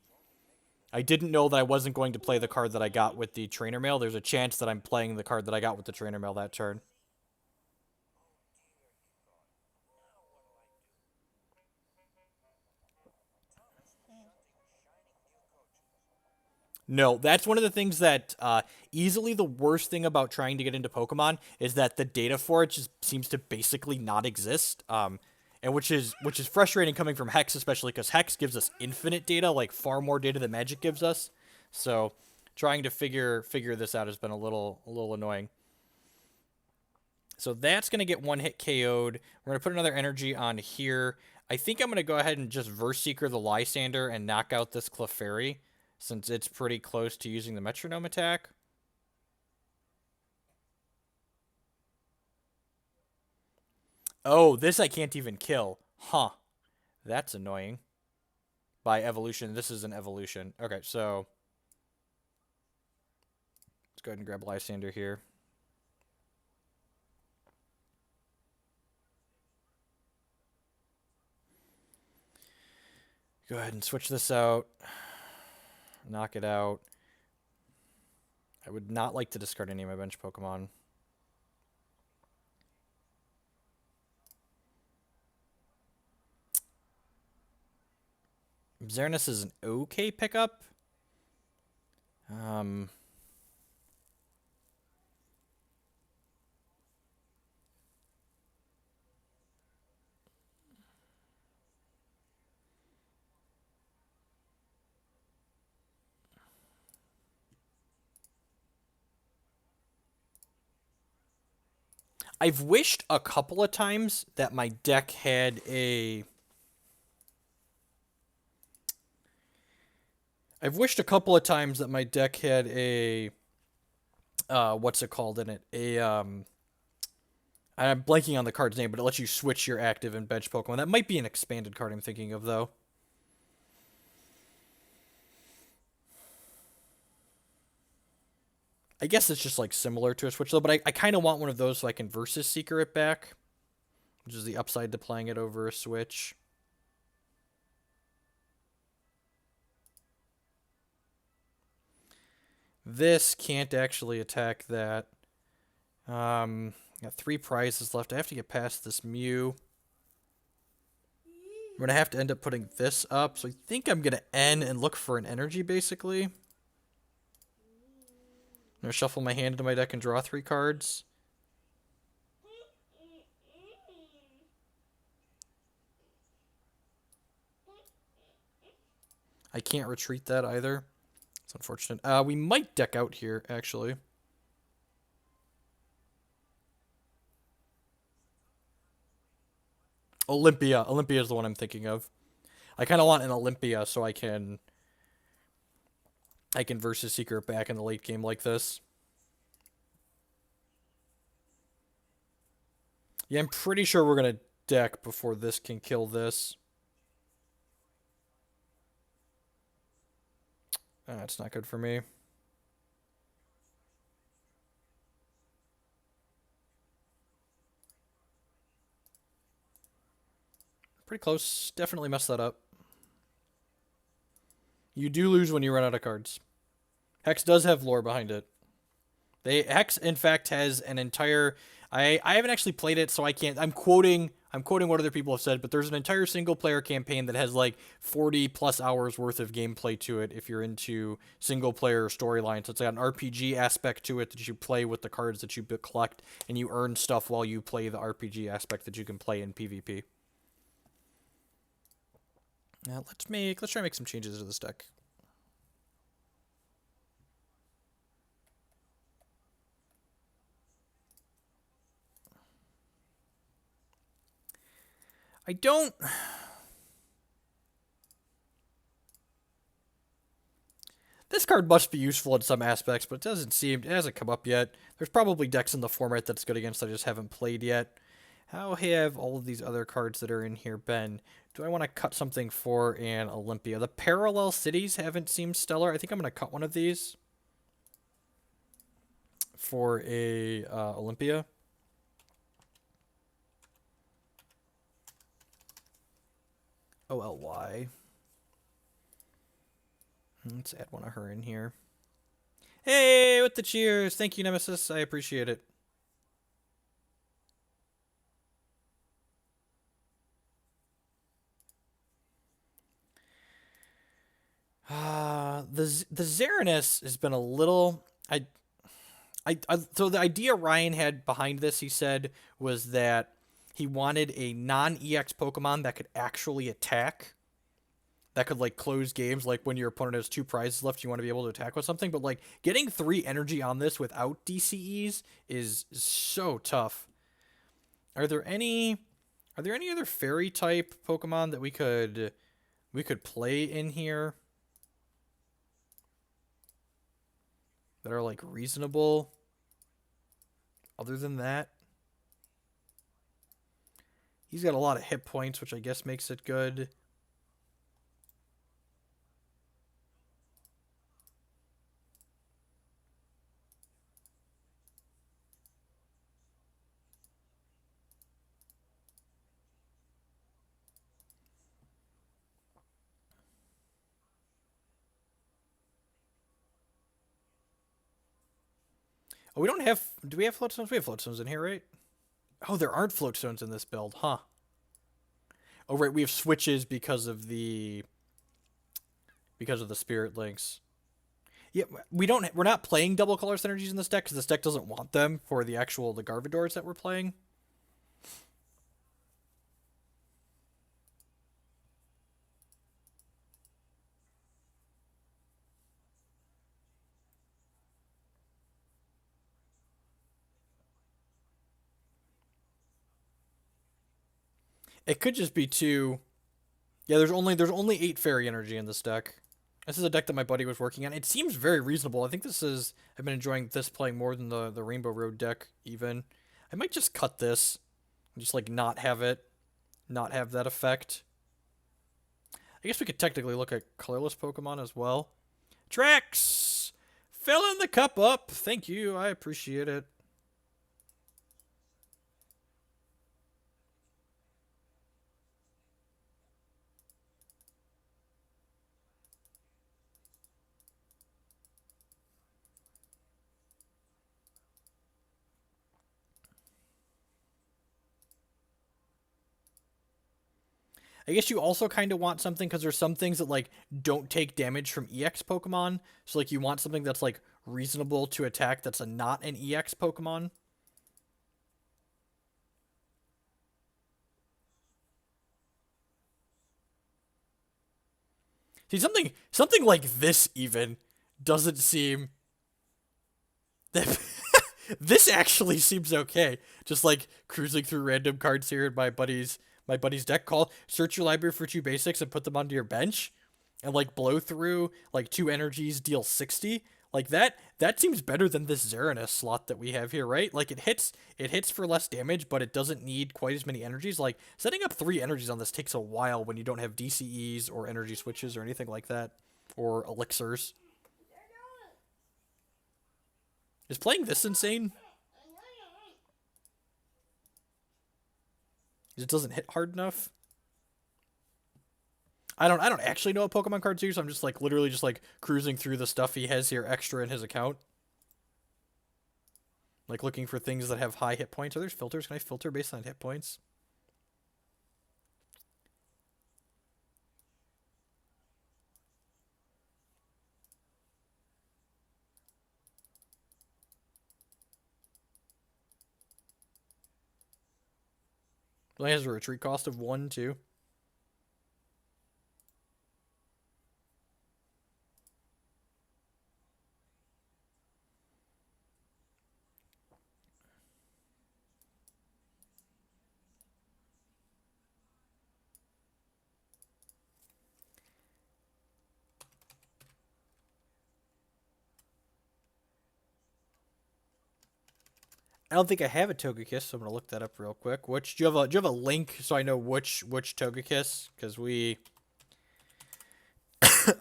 I didn't know that I wasn't going to play the card that I got with the Trainer Mail. There's a chance that I'm playing the card that I got with the Trainer Mail that turn. No, that's one of the things that easily the worst thing about trying to get into Pokemon is that the data for it just seems to basically not exist. And which is frustrating coming from Hex, especially because Hex gives us infinite data, like far more data than Magic gives us. So trying to figure this out has been a little annoying. So that's going to get 1 hit KO'd. We're going to put another energy on here. I think I'm going to go ahead and just Verse Seeker the Lysander and knock out this Clefairy, since it's pretty close to using the Metronome attack. Oh, this I can't even kill. Huh. That's annoying. By evolution, this is an evolution. Okay, so let's go ahead and grab Lysander here. Go ahead and switch this out. Knock it out. I would not like to discard any of my bench Pokemon. Xerneas is an okay pickup. I've wished a couple of times that my deck had a... I've wished a couple of times that my deck had a... what's it called in it? I'm blanking on the card's name, but it lets you switch your active and bench Pokemon. That might be an expanded card I'm thinking of, though. I guess it's just like similar to a switch, though, but I kind of want one of those so I can Versus Seeker it back, which is the upside to playing it over a switch. This can't actually attack that. Got 3 prizes left. I have to get past this Mew. I'm going to have to end up putting this up, so I think I'm going to end and look for an energy, basically. I'm going to shuffle my hand into my deck and draw 3 cards. I can't retreat that either. It's unfortunate. We might deck out here, actually. Olympia. Olympia is the one I'm thinking of. I kind of want an Olympia so I can Versus Seeker it back in the late game like this. Yeah, I'm pretty sure we're going to deck before this can kill this. That's not good for me. Pretty close. Definitely messed that up. You do lose when you run out of cards. Hex does have lore behind it. Hex, in fact, has an entire... I haven't actually played it, so I can't... I'm quoting what other people have said, but there's an entire single-player campaign that has, like, 40-plus hours worth of gameplay to it if you're into single-player storylines. It's got an RPG aspect to it that you play with the cards that you collect, and you earn stuff while you play the RPG aspect that you can play in PvP. Now, let's try and make some changes to this deck. I don't... This card must be useful in some aspects, but it hasn't come up yet. There's probably decks in the format that's good against I just haven't played yet. How have all of these other cards that are in here been? Do I want to cut something for an Olympia? The Parallel Cities haven't seemed stellar. I think I'm going to cut one of these for a Olympia. OLY. Let's add one of her in here. Hey, with the cheers. Thank you, Nemesis. I appreciate it. The Xeranis has been a little... So the idea Ryan had behind this, he said, was that he wanted a non-EX Pokemon that could actually attack. That could, like, close games. Like, when your opponent has 2 prizes left, you want to be able to attack with something. But, like, getting 3 energy on this without DCEs is so tough. Are there any other fairy-type Pokemon that we could play in here that are, like, reasonable? Other than that, he's got a lot of hit points, which I guess makes it good. Oh, we don't have... Do we have float stones? We have float stones in here, right? Oh, there aren't float stones in this build, huh? Oh, right, we have switches because of the spirit links. Yeah, we're not playing double color synergies in this deck because this deck doesn't want them for the Gardevoirs that we're playing. It could just be 2. Yeah, there's only 8 fairy energy in this deck. This is a deck that my buddy was working on. It seems very reasonable. I think I've been enjoying this playing more than the Rainbow Road deck even. I might just cut this. Just, like, not have that effect. I guess we could technically look at colorless Pokemon as well. Trex! Filling the cup up. Thank you. I appreciate it. I guess you also kind of want something because there's some things that, like, don't take damage from EX Pokemon. So, like, you want something that's, like, reasonable to attack that's not an EX Pokemon. See, something like this even doesn't seem... This actually seems okay. Just, like, cruising through random cards here in my buddy's deck. Search your library for 2 basics and put them onto your bench, and, like, blow through, like, 2 energies, deal 60. Like, that seems better than this Xeranis slot that we have here, right? Like, it hits for less damage, but it doesn't need quite as many energies. Like, setting up 3 energies on this takes a while when you don't have DCEs or energy switches or anything like that, or elixirs. Is playing this insane? It doesn't hit hard enough? I don't actually know what Pokemon cards do, so I'm just like literally just like cruising through the stuff he has here extra in his account. Like looking for things that have high hit points. Are there filters? Can I filter based on hit points? Well, it has a retreat cost of 1, too. I don't think I have a Togekiss, so I'm gonna look that up real quick. Which do you have a link so I know which Togekiss? Because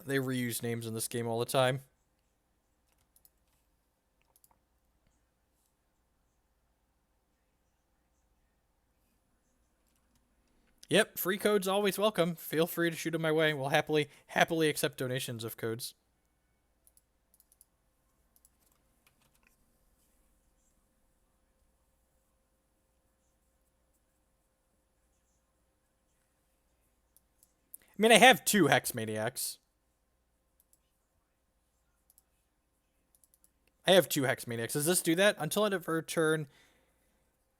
they reuse names in this game all the time. Yep, free codes always welcome. Feel free to shoot them my way. We'll happily accept donations of codes. I mean, I have 2 Hex Maniacs. I have 2 Hex Maniacs. Does this do that? Until end of her turn,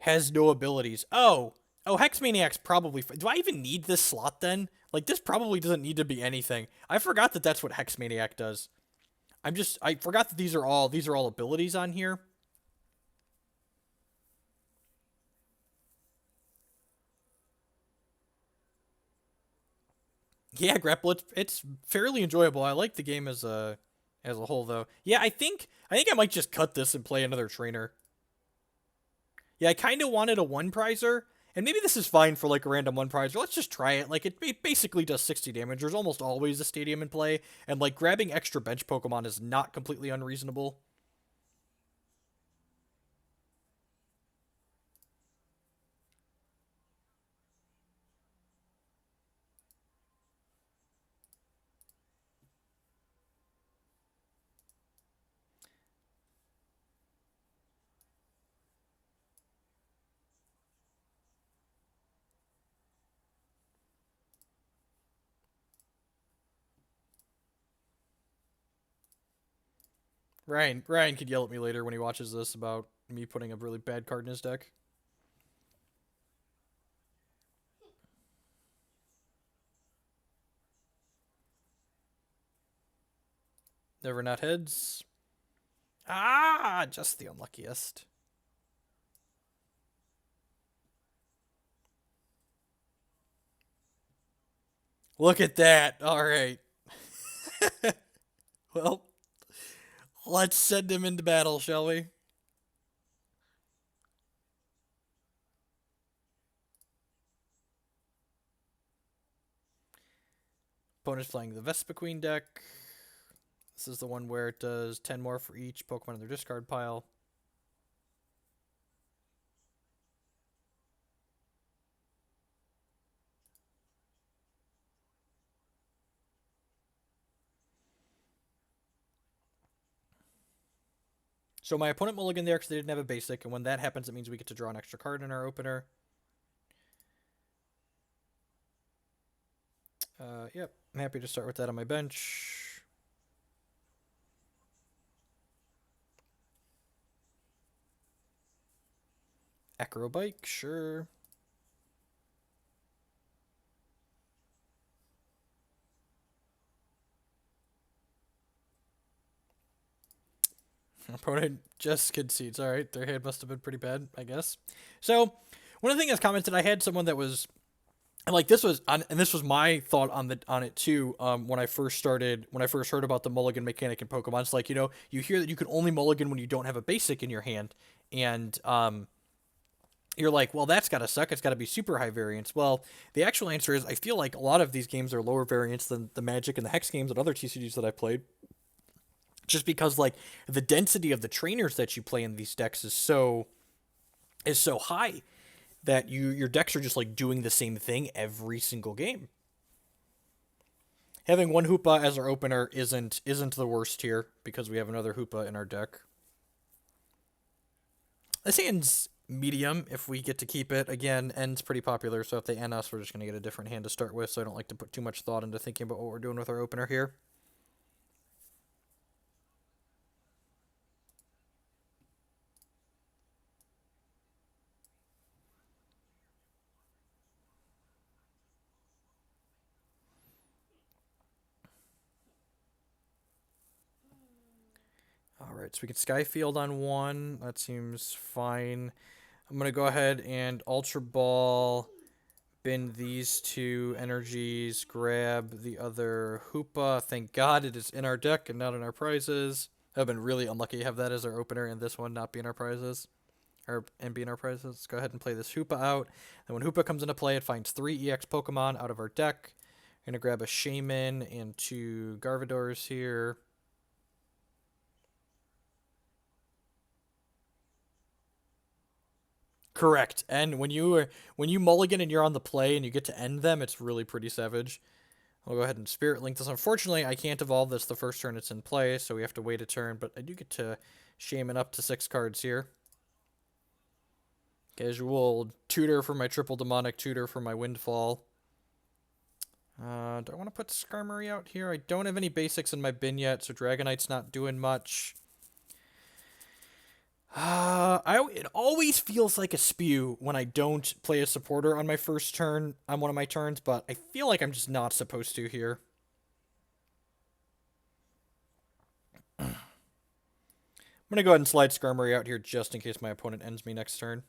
has no abilities. Oh, Hex Maniac's probably. Do I even need this slot then? Like, this probably doesn't need to be anything. I forgot that that's what Hex Maniac does. I forgot that these are all abilities on here. Yeah, Grapple, it's fairly enjoyable. I like the game as a whole though. Yeah, I might just cut this and play another trainer. Yeah, I kind of wanted a one prizer, and maybe this is fine for like a random one prizer. Let's just try it. Like it basically does 60 damage. There's almost always a stadium in play, and like grabbing extra bench Pokemon is not completely unreasonable. Ryan could yell at me later when he watches this about me putting a really bad card in his deck. Never not heads. Ah, just the unluckiest. Look at that. All right. Well, let's send him into battle, shall we? Opponent's playing the Vespiquen deck. This is the one where it does 10 more for each Pokemon in their discard pile. So my opponent mulliganed there because they didn't have a basic, and when that happens, it means we get to draw an extra card in our opener. Yep, I'm happy to start with that on my bench. Acrobike, sure. Opponent just concedes. All right, their hand must have been pretty bad, I guess. So, one of the things that's commented, I had someone that was, and like this was, and this was my thought on it too. When I first heard about the mulligan mechanic in Pokemon, it's like you hear that you can only mulligan when you don't have a basic in your hand, and you're like, well, that's gotta suck. It's gotta be super high variance. Well, the actual answer is, I feel like a lot of these games are lower variance than the Magic and the Hex games and other TCGs that I played, just because like the density of the trainers that you play in these decks is so high that your decks are just like doing the same thing every single game. Having one Hoopa as our opener isn't the worst here because we have another Hoopa in our deck. This hand's medium if we get to keep it. Again, N's pretty popular, so if they N us, we're just going to get a different hand to start with, so I don't like to put too much thought into thinking about what we're doing with our opener here. Alright, so we get Sky Field on one. That seems fine. I'm going to go ahead and Ultra Ball, bin these two energies, grab the other Hoopa. Thank God it is in our deck and not in our prizes. I've been really unlucky to have that as our opener and this one not be in our prizes. And be in our prizes. Let's go ahead and play this Hoopa out. And when Hoopa comes into play, it finds 3 EX Pokemon out of our deck. I'm going to grab a Shaymin and 2 Gardevoirs here. Correct. And when you mulligan and you're on the play and you get to end them, it's really pretty savage. I'll go ahead and Spirit Link this. Unfortunately, I can't evolve this the first turn it's in play, so we have to wait a turn, but I do get to Shaymin up to 6 cards here. Casual Tutor for my Triple Demonic, Tutor for my Windfall. Do I want to put Skarmory out here? I don't have any basics in my bin yet, so Dragonite's not doing much. It always feels like a spew when I don't play a supporter on my first turn, on one of my turns, but I feel like I'm just not supposed to here. I'm going to go ahead and slide Skarmory out here just in case my opponent ends me next turn.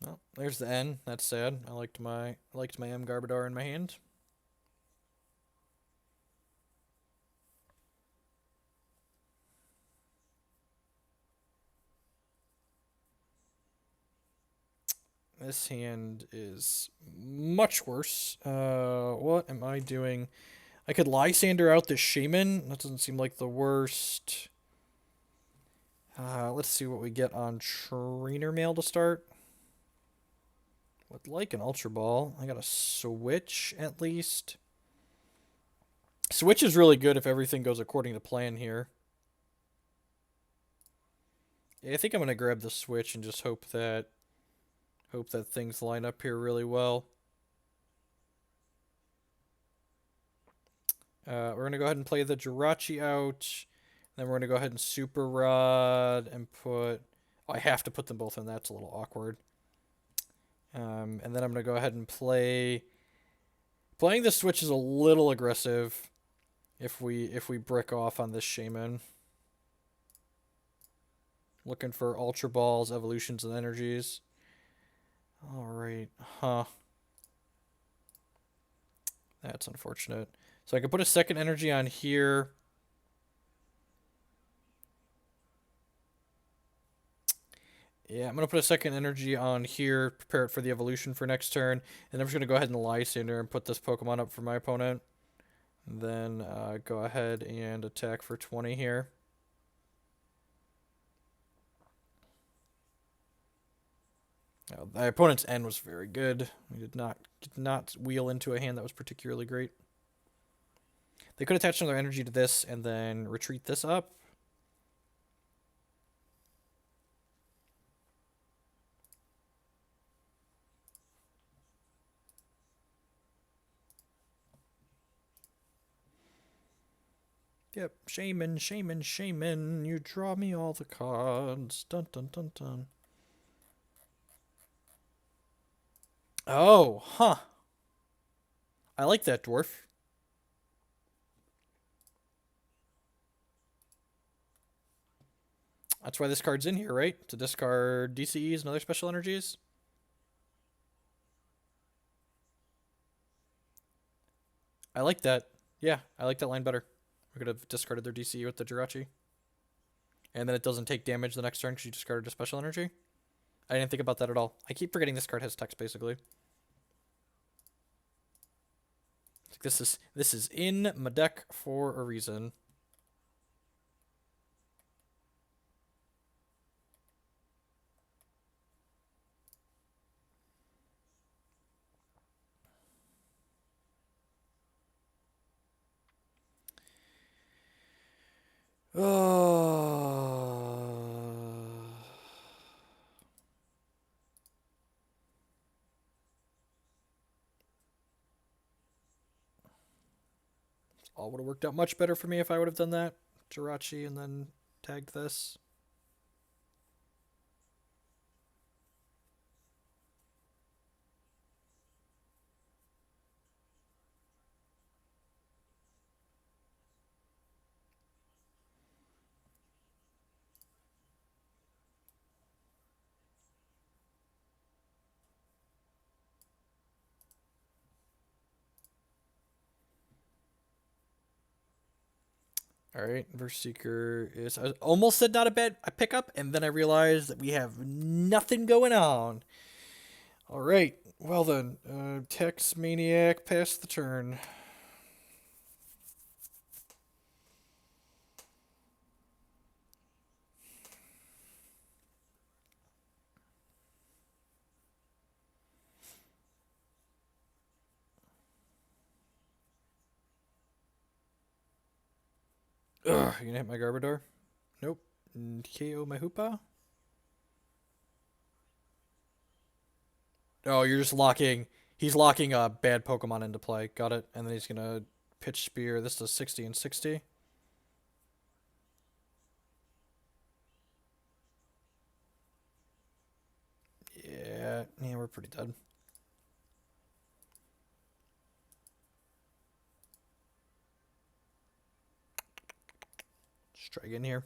Well, there's the N. That's sad. I liked my M Gardevoir in my hand. This hand is much worse. What am I doing? I could Lysandre out the Shaymin. That doesn't seem like the worst. Let's see what we get on Trainer Mail to start. Would like an Ultra Ball. I got a Switch at least. Switch is really good if everything goes according to plan here. Yeah, I think I'm going to grab the Switch and just hope that things line up here really well. We're going to go ahead and play the Jirachi out. Then we're going to go ahead and Super Rod and put... Oh, I have to put them both in. That's a little awkward. And then I'm going to go ahead and play... Playing the Switch is a little aggressive if we brick off on this Shaymin. Looking for Ultra Balls, Evolutions, and Energies. Alright, huh. That's unfortunate. So I could put a second energy on here. Yeah, I'm going to put a second energy on here, prepare it for the evolution for next turn, and I'm just going to go ahead and Lysandre and put this Pokemon up for my opponent. And then go ahead and attack for 20 here. My opponent's N was very good. We did not wheel into a hand that was particularly great. They could attach another energy to this and then retreat this up. Yep, Shaymin, you draw me all the cards. Dun dun dun dun. Oh, huh. I like that, dwarf. That's why this card's in here, right? To discard DCEs and other special energies. I like that. Yeah, I like that line better. We could have discarded their DCE with the Jirachi. And then it doesn't take damage the next turn because you discarded a special energy. I didn't think about that at all. I keep forgetting this card has text, basically. This is in my deck for a reason. all would have worked out much better for me if I would have done that. Jirachi and then tagged this. Alright, Verse Seeker is... I almost said not a bad pickup, and then I realized that we have nothing going on. Alright, well then, Hex Maniac passed the turn. Ugh, you gonna hit my Gardevoir? Nope. KO my Hoopa? Oh, you're just locking... He's locking a bad Pokemon into play. Got it. And then he's gonna pitch Spear. This does 60 and 60. Yeah, we're pretty dead. Let's try again here.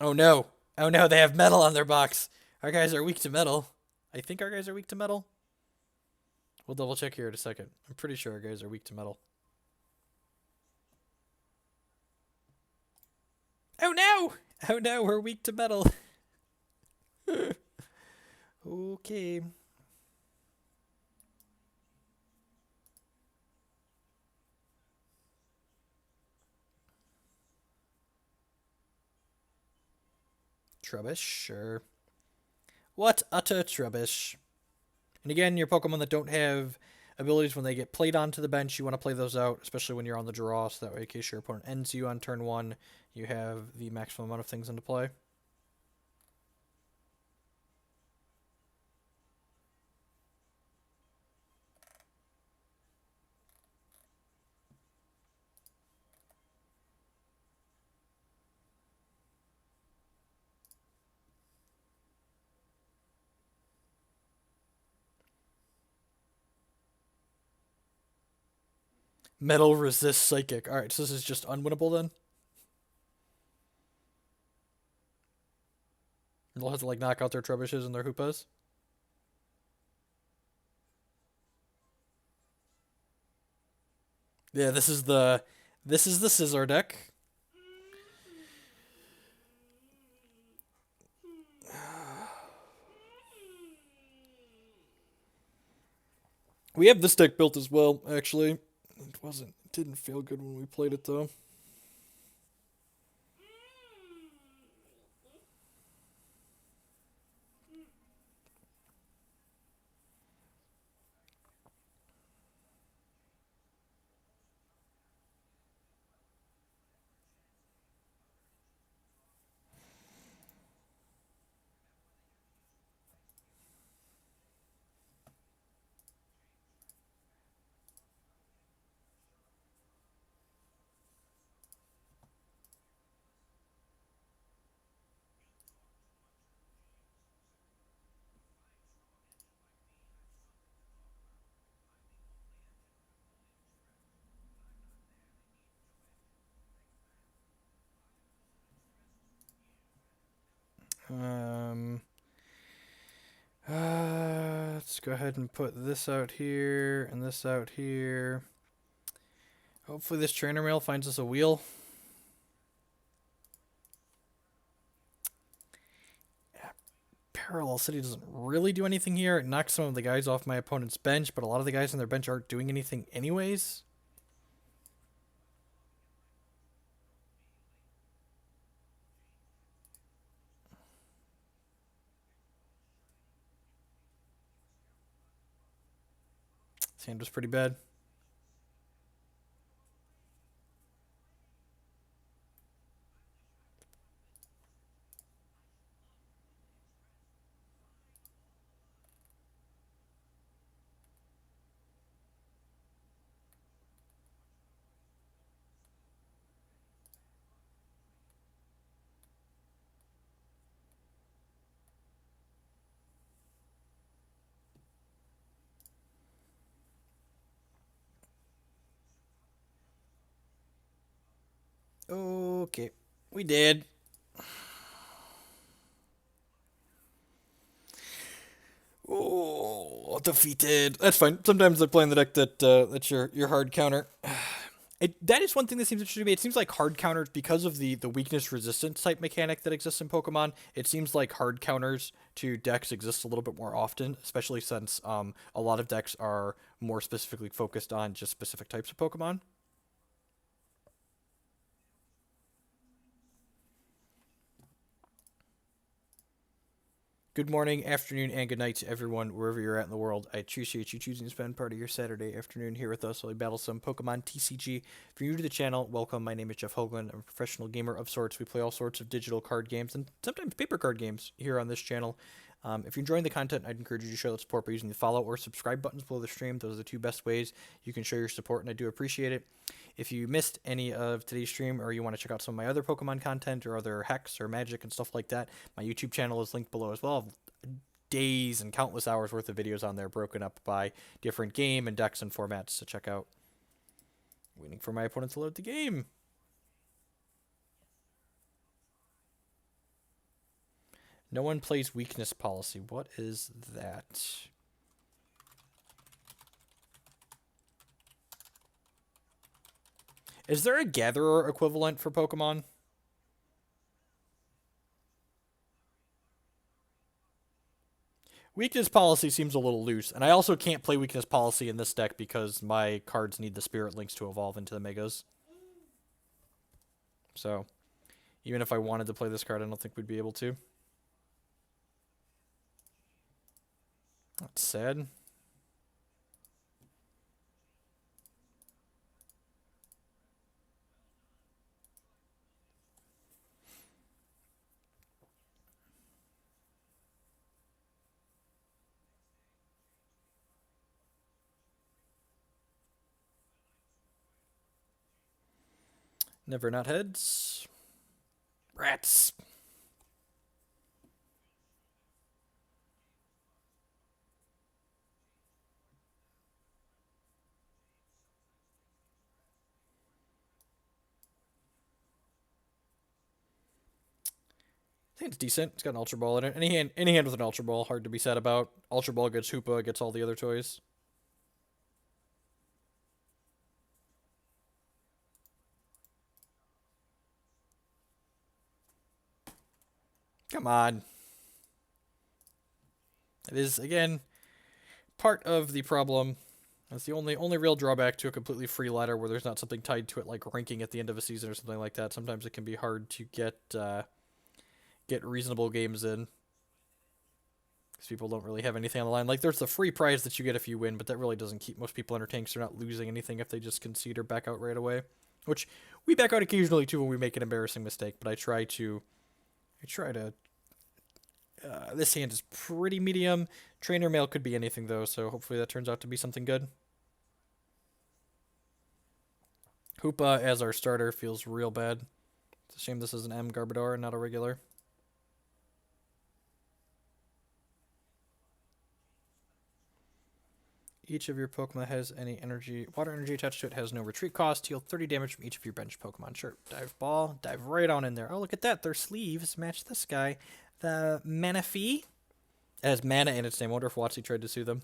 Oh no. Oh no, they have metal on their box. Our guys are weak to metal. I think our guys are weak to metal. We'll double check here in a second. I'm pretty sure our guys are weak to metal. Oh no! Oh no, we're weak to metal. Okay. Trubbish, sure. What utter trubbish. And again, your Pokemon that don't have abilities when they get played onto the bench, you want to play those out, especially when you're on the draw, so that way in case your opponent ends you on turn 1, you have the maximum amount of things into play. Metal resists Psychic. Alright, so this is just unwinnable then? They'll have to like knock out their Trebishes and their Hoopas. Yeah, this is the Scissor deck. We have this deck built as well, actually. It didn't feel good when we played it though. Let's go ahead and put this out here and this out here. Hopefully this trainer mail finds us a wheel. Parallel City doesn't really do anything here. It knocks some of the guys off my opponent's bench, but a lot of the guys on their bench aren't doing anything anyways. This hand was pretty bad. Okay, we did. Oh, defeated. That's fine. Sometimes they're playing the deck that's your hard counter. That is one thing that seems interesting to me. It seems like hard counters, because of the weakness resistance type mechanic that exists in Pokemon, it seems like hard counters to decks exist a little bit more often, especially since a lot of decks are more specifically focused on just specific types of Pokemon. Good morning, afternoon, and good night to everyone, wherever you're at in the world. I appreciate you choosing to spend part of your Saturday afternoon here with us while we battle some Pokemon TCG. If you're new to the channel, welcome. My name is Jeff Hoagland. I'm a professional gamer of sorts. We play all sorts of digital card games and sometimes paper card games here on this channel. If you're enjoying the content, I'd encourage you to show that support by using the follow or subscribe buttons below the stream. Those are the two best ways you can show your support, and I do appreciate it. If you missed any of today's stream, or you want to check out some of my other Pokemon content or other Hex or Magic and stuff like that, my YouTube channel is linked below as well. Days and countless hours worth of videos on there, broken up by different game and decks and formats to check out. Waiting for my opponent to load the game. No one plays weakness policy. What is that? Is there a gatherer equivalent for Pokemon? Weakness policy seems a little loose, and I also can't play weakness policy in this deck because my cards need the spirit links to evolve into the Megas. So, even if I wanted to play this card, I don't think we'd be able to. That's sad. Never not heads. Rats. I think it's decent. It's got an Ultra Ball in it. Any hand with an Ultra Ball, hard to be sad about. Ultra Ball gets Hoopa, gets all the other toys. Come on. It is, again, part of the problem. That's the only real drawback to a completely free ladder where there's not something tied to it like ranking at the end of a season or something like that. Sometimes it can be hard to get reasonable games in, because people don't really have anything on the line. Like, there's the free prize that you get if you win, but that really doesn't keep most people entertained because they're not losing anything if they just concede or back out right away. Which, we back out occasionally too when we make an embarrassing mistake, but I try to this hand is pretty medium. Trainer Mail could be anything though, so hopefully that turns out to be something good. Hoopa as our starter feels real bad. It's a shame this is an M Gardevoir and not a regular. Each of your Pokemon has any water energy attached to it, has no retreat cost. Heal 30 damage from each of your bench Pokemon. Sure. Dive ball. Dive right on in there. Oh, look at that. Their sleeves match this guy. The Manaphy. It has mana in its name. I wonder if Watsy tried to sue them.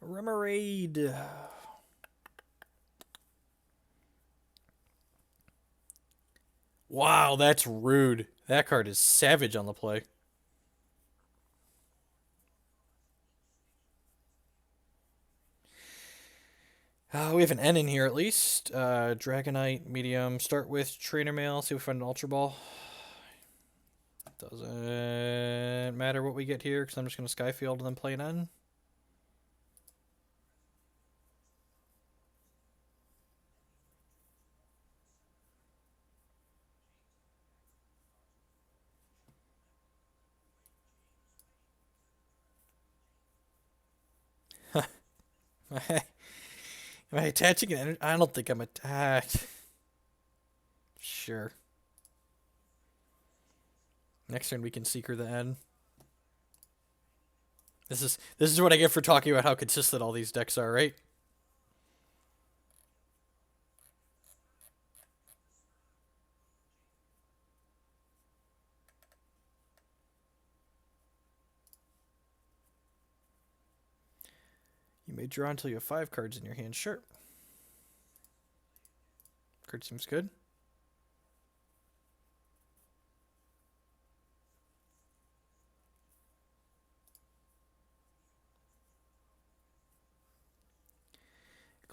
Remoraid. Wow, that's rude. That card is savage on the play. We have an N in here at least. Dragonite, medium. Start with Trainer Mail. See if we find an Ultra Ball. Doesn't matter what we get here because I'm just going to Sky Field and then play an N. Am I attaching an energy? I don't think I'm attacked. Sure. Next turn we can Seeker the N. This is what I get for talking about how consistent all these decks are, right? You may draw until you have 5 cards in your hand. Sure. Card seems good.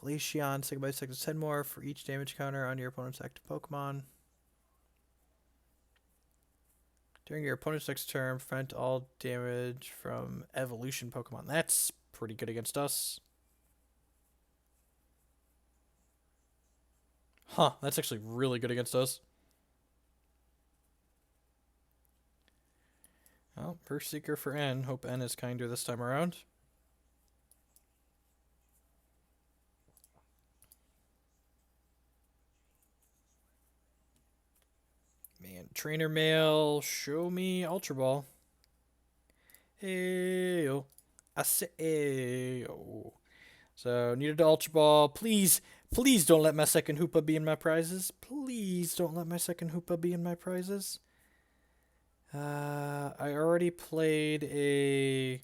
Glaceon, say goodbye to 10 more for each damage counter on your opponent's active Pokemon. During your opponent's next turn, prevent all damage from evolution Pokemon. That's pretty good against us. Huh, that's actually really good against us. Well, first Seeker for N. Hope N is kinder this time around. Man, Trainer Mail, show me Ultra Ball. Ayo. I say ayo. So, needed the Ultra Ball. Please, please don't let my second Hoopa be in my prizes. Please don't let my second Hoopa be in my prizes. I already played a...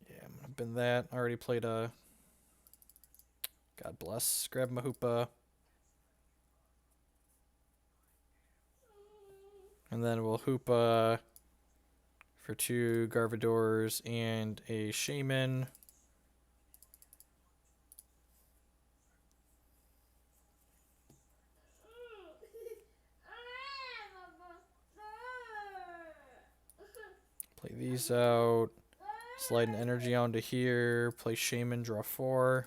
Yeah, I'm gonna bin that. I already played a... God bless. Grab my Hoopa. And then we'll Hoopa for 2 Gardevoirs and a Shaymin. Play these out. Slide an energy onto here. Play Shaymin, draw 4.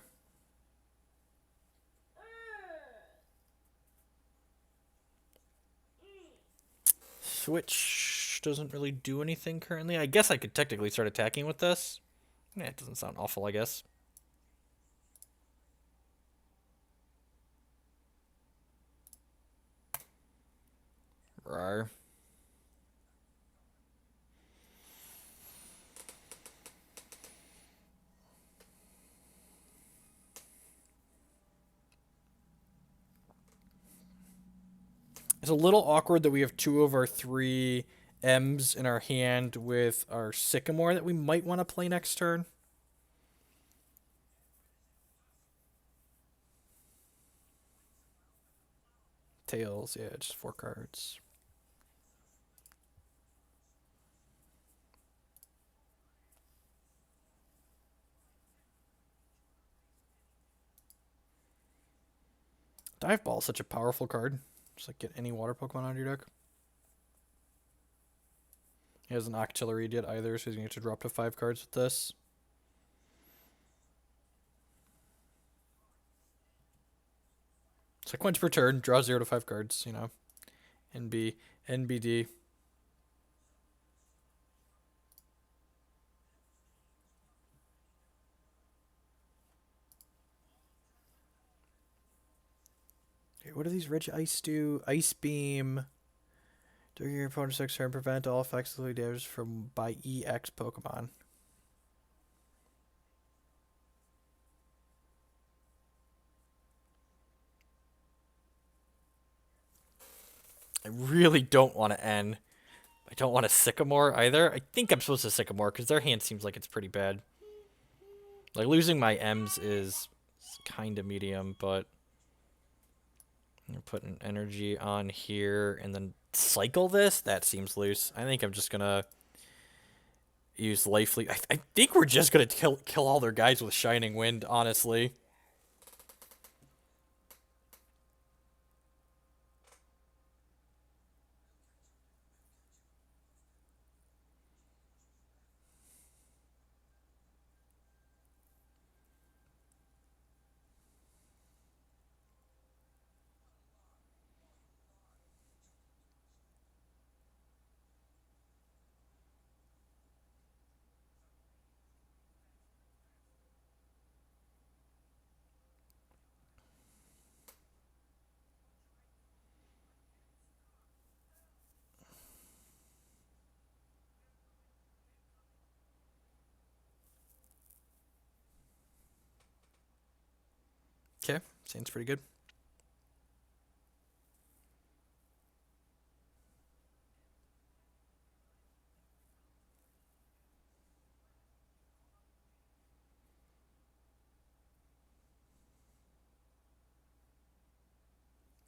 Switch doesn't really do anything currently. I guess I could technically start attacking with this. Yeah, it doesn't sound awful, I guess. Rawr. It's a little awkward that we have 2 of our 3 M's in our hand with our Sycamore that we might want to play next turn. Tails, yeah, just 4 cards. Dive Ball is such a powerful card. Just like get any water Pokemon out of your deck. He hasn't Octillery yet either, so he's going to have to drop to 5 cards with this. Sequence per turn, draw 0 to 5 cards, you know. NB, NBD. Okay, what do these Reg Ice do? Ice Beam. During your opponent's next turn, prevent all effectively damage from by EX Pokemon. I really don't want to N. I don't want a Sycamore either. I think I'm supposed to Sycamore because their hand seems like it's pretty bad. Like, losing my M's is kind of medium, but I'm going to put an energy on here and then cycle this? That seems loose. I think I'm just going to use Life Leak. I think we're just going to kill all their guys with Shining Wind, honestly. Seems pretty good.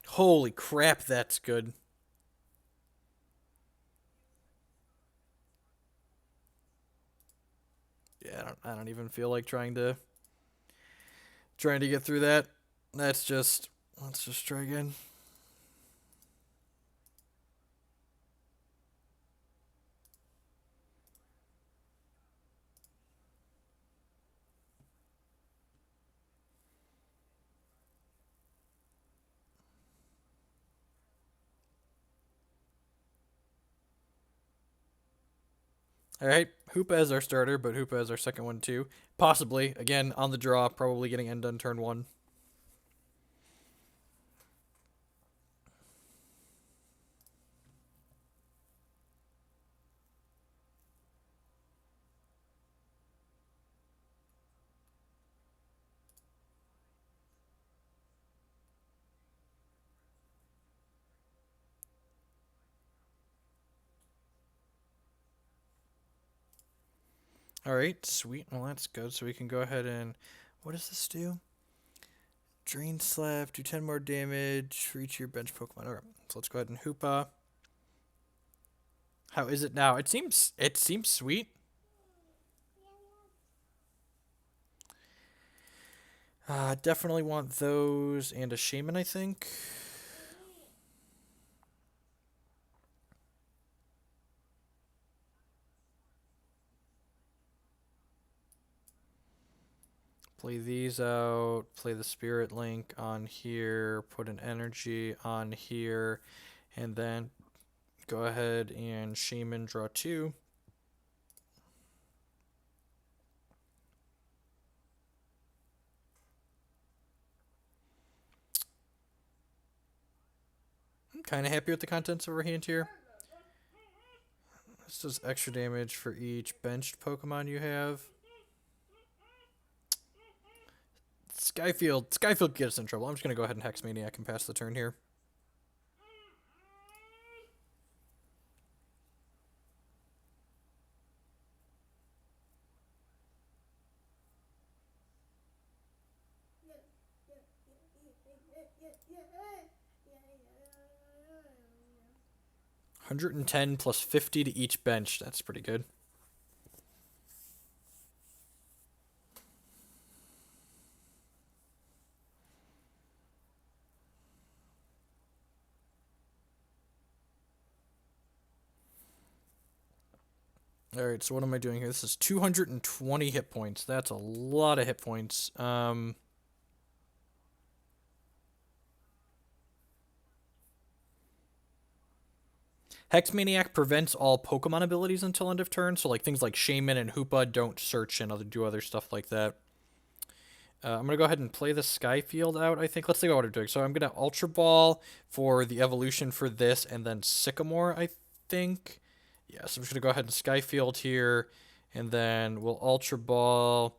Holy crap, that's good. Yeah, I don't even feel like trying to get through that. Let's just try again. All right, Hoopa as our starter, but Hoopa as our second one too. Possibly, again, on the draw, probably getting end on turn 1. All right, sweet. Well, that's good. So we can go ahead and... What does this do? Drain Slap, do 10 more damage for each of your bench Pokemon. All right, so let's go ahead and Hoopa. How is it now? It seems sweet. Definitely want those and a Shaymin, I think. Play these out, play the Spirit Link on here, put an energy on here, and then go ahead and Shaymin draw 2. I'm kind of happy with the contents of our hand here. This does extra damage for each benched Pokemon you have. Sky Field gets us in trouble. I'm just going to go ahead and Hex Maniac and pass the turn here. $110 plus 50 to each bench. That's pretty good. Alright, so what am I doing here? This is 220 hit points. That's a lot of hit points. Hex Maniac prevents all Pokemon abilities until end of turn, so like things like Shaymin and Hoopa don't search and do other stuff like that. I'm going to go ahead and play the Sky Field out, I think. Let's see what we're doing. So I'm going to Ultra Ball for the evolution for this, and then Sycamore, I think. Yeah, so I'm just going to go ahead and Sky Field here, and then we'll Ultra Ball,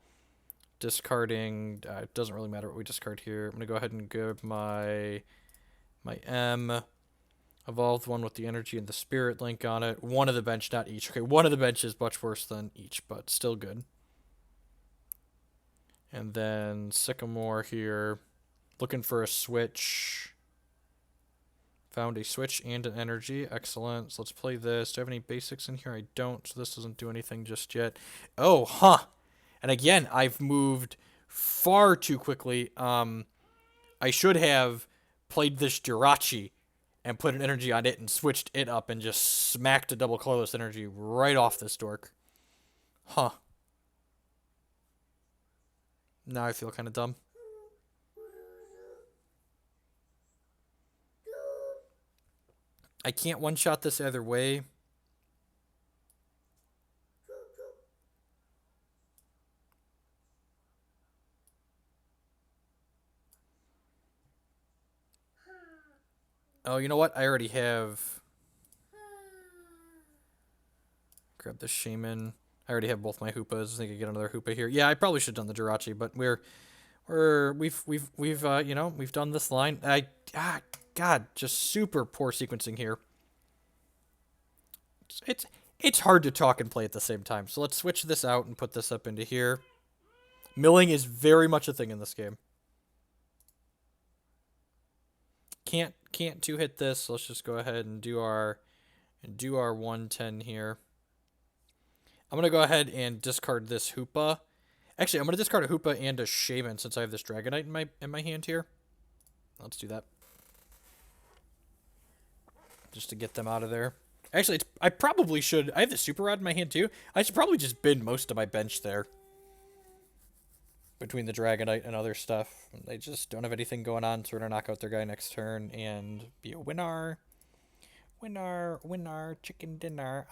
discarding... it doesn't really matter what we discard here. I'm going to go ahead and grab my M, evolved one with the energy and the Spirit Link on it. One of the bench, not each. Okay, one of the bench is much worse than each, but still good. And then Sycamore here, looking for a switch. Found a switch and an energy. Excellent. So let's play this. Do I have any basics in here? I don't, so this doesn't do anything just yet. Oh, huh. And again, I've moved far too quickly. I should have played this Jirachi and put an energy on it and switched it up and just smacked a double colorless energy right off this dork. Huh. Now I feel kind of dumb. I can't one-shot this either way. Oh, you know what? I already have... Grab the Shaymin. I already have both my Hoopas. I think I get another Hoopa here. Yeah, I probably should have done the Jirachi, but we're we've you know, we've done this line. God, just super poor sequencing here. It's it's hard to talk and play at the same time. So let's switch this out and put this up into here. Milling is very much a thing in this game. Can't two hit this. So let's just go ahead and do our 110 here. I'm gonna go ahead and discard this Hoopa. Actually, I'm gonna discard a Hoopa and a Shaymin since I have this Dragonite in my hand here. Let's do that. Just to get them out of there. Actually, I probably should. I have the Super Rod in my hand too. I should probably just bin most of my bench there. Between the Dragonite and other stuff. They just don't have anything going on, so we're gonna knock out their guy next turn and be a winner. Winner, chicken dinner.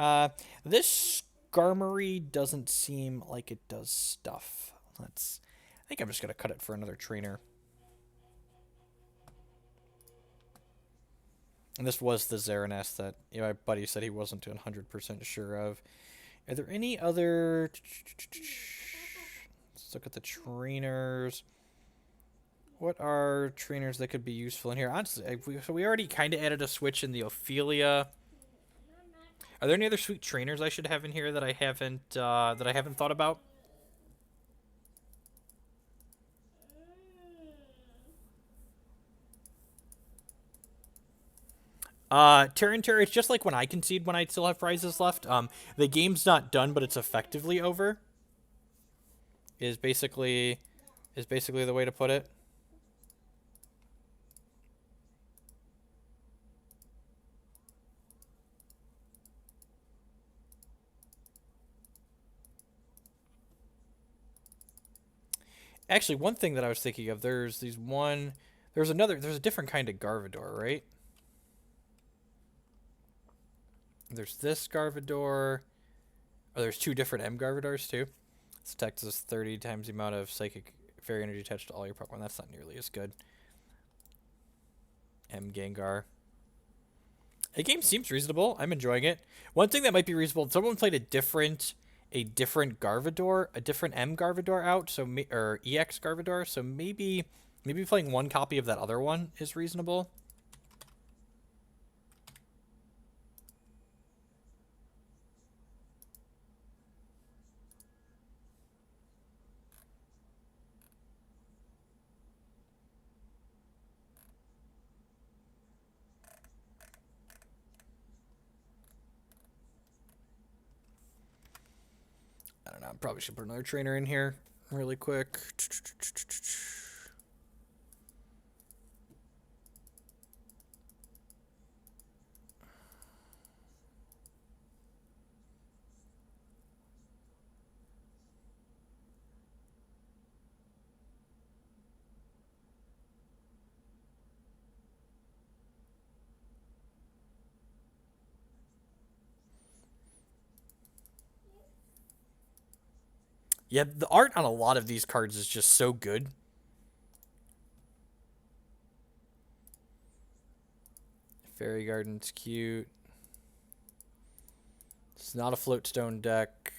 This Skarmory doesn't seem like it does stuff. I think I'm just gonna cut it for another trainer. And this was the Xeranas that my buddy said he wasn't 100% sure of. Are there any other? Let's look at the trainers. What are trainers that could be useful in here? Honestly, so we already kind of added a switch in the Ophelia. Are there any other sweet trainers I should have in here that I haven't thought about? Terry, it's just like when I concede when I still have prizes left. The game's not done, but it's effectively over. Is basically the way to put it. Actually, one thing that I was thinking of, there's a different kind of Gardevoir, right? There's this Gardevoir. Oh, there's two different M Gardevoirs too. This attacks us 30 times the amount of psychic fairy energy attached to all your Pokemon. That's not nearly as good. M Gengar. The game seems reasonable. I'm enjoying it. One thing that might be reasonable, someone played a different Gardevoir, a different M Gardevoir out, or EX Gardevoir, so maybe playing one copy of that other one is reasonable. I don't know. I probably should put another trainer in here really quick. Yeah, the art on a lot of these cards is just so good. Fairy Garden's cute. It's not a floatstone deck.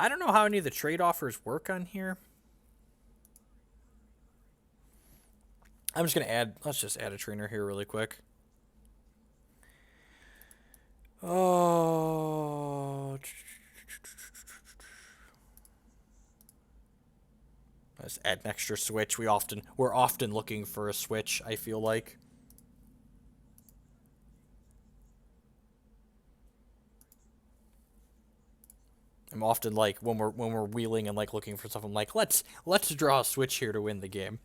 I don't know how any of the trade offers work on here. I'm just gonna let's just add a trainer here really quick. Oh, let's add an extra switch. We're often looking for a switch, I feel like. I'm often like when we're wheeling and like looking for stuff, I'm like, let's draw a switch here to win the game.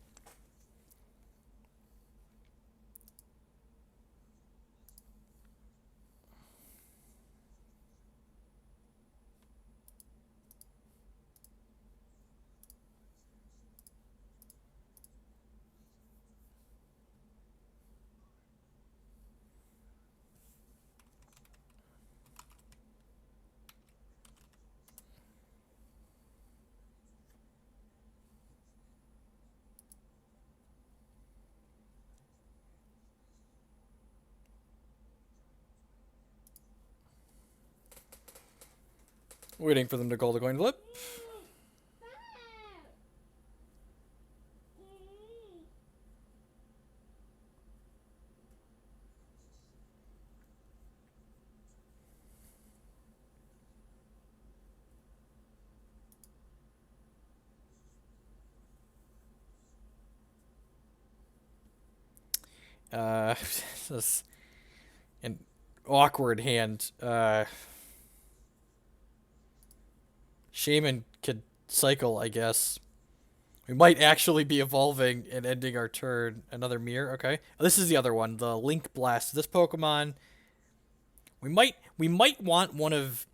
Waiting for them to call the coin flip. This is an awkward hand. Shaymin could cycle, I guess. We might actually be evolving and ending our turn. Another mirror, okay. This is the other one, the Link Blast. This Pokemon, we might want one of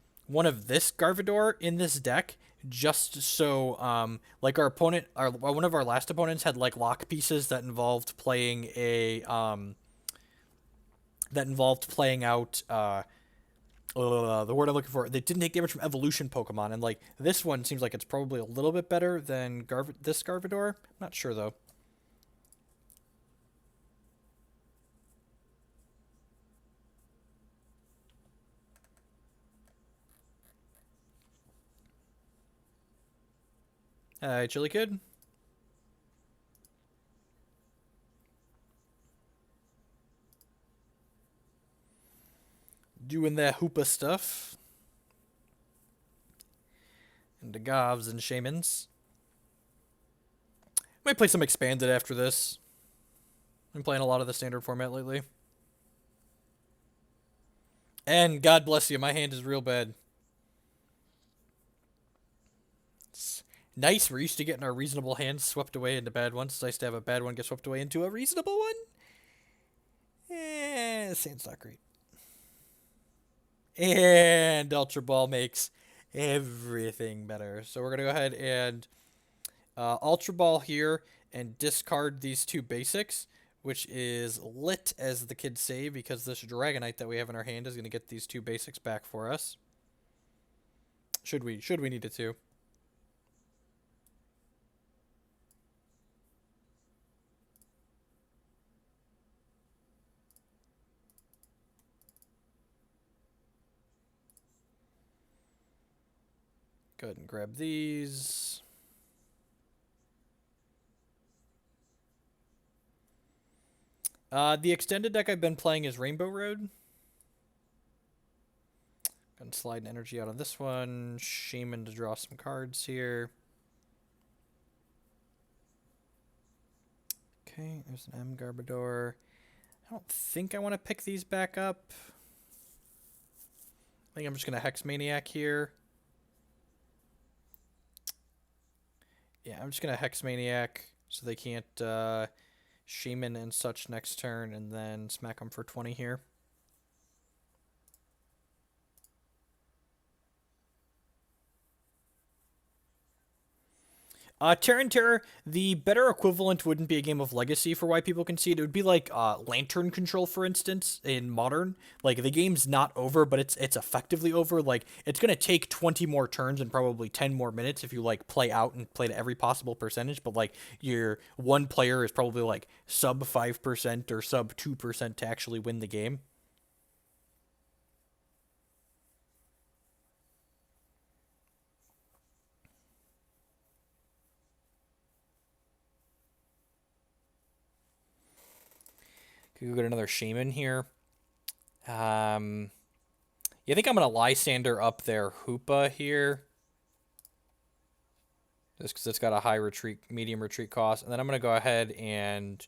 this Gardevoir in this deck, just so like our opponent, one of our last opponents had like lock pieces that involved playing a out the word I'm looking for. They didn't take damage from evolution Pokemon, and like this one seems like it's probably a little bit better than this Gardevoir. I'm not sure though. Chili Kid. Doing that Hoopa stuff. And the Govs and Shaymins. Might play some Expanded after this. I'm playing a lot of the standard format lately. And God bless you, my hand is real bad. It's nice, we're used to getting our reasonable hands swept away into bad ones. It's nice to have a bad one get swept away into a reasonable one. This hand's not great. And Ultra Ball makes everything better. So we're going to go ahead and Ultra Ball here and discard these two basics, which is lit, as the kids say, because this Dragonite that we have in our hand is going to get these two basics back for us. Should we need it to. Go ahead and grab these. The extended deck I've been playing is Rainbow Road. Gonna slide an energy out of this one. Shaymin to draw some cards here. Okay, there's an M Gardevoir. I don't think I want to pick these back up. I think I'm just gonna Hex Maniac here. Yeah, I'm just gonna Hex Maniac so they can't Shaymin and such next turn, and then smack them for 20 here. Terran, the better equivalent wouldn't be a game of Legacy for why people concede. It would be like Lantern Control, for instance, in Modern. Like, the game's not over, but it's effectively over. Like, it's going to take 20 more turns and probably 10 more minutes if you, like, play out and play to every possible percentage. But, like, your one player is probably, like, sub 5% or sub 2% to actually win the game. Could get another Shaymin here. I think I'm going to Lysandre up their Hoopa here. Just because it's got a high retreat, medium retreat cost. And then I'm going to go ahead and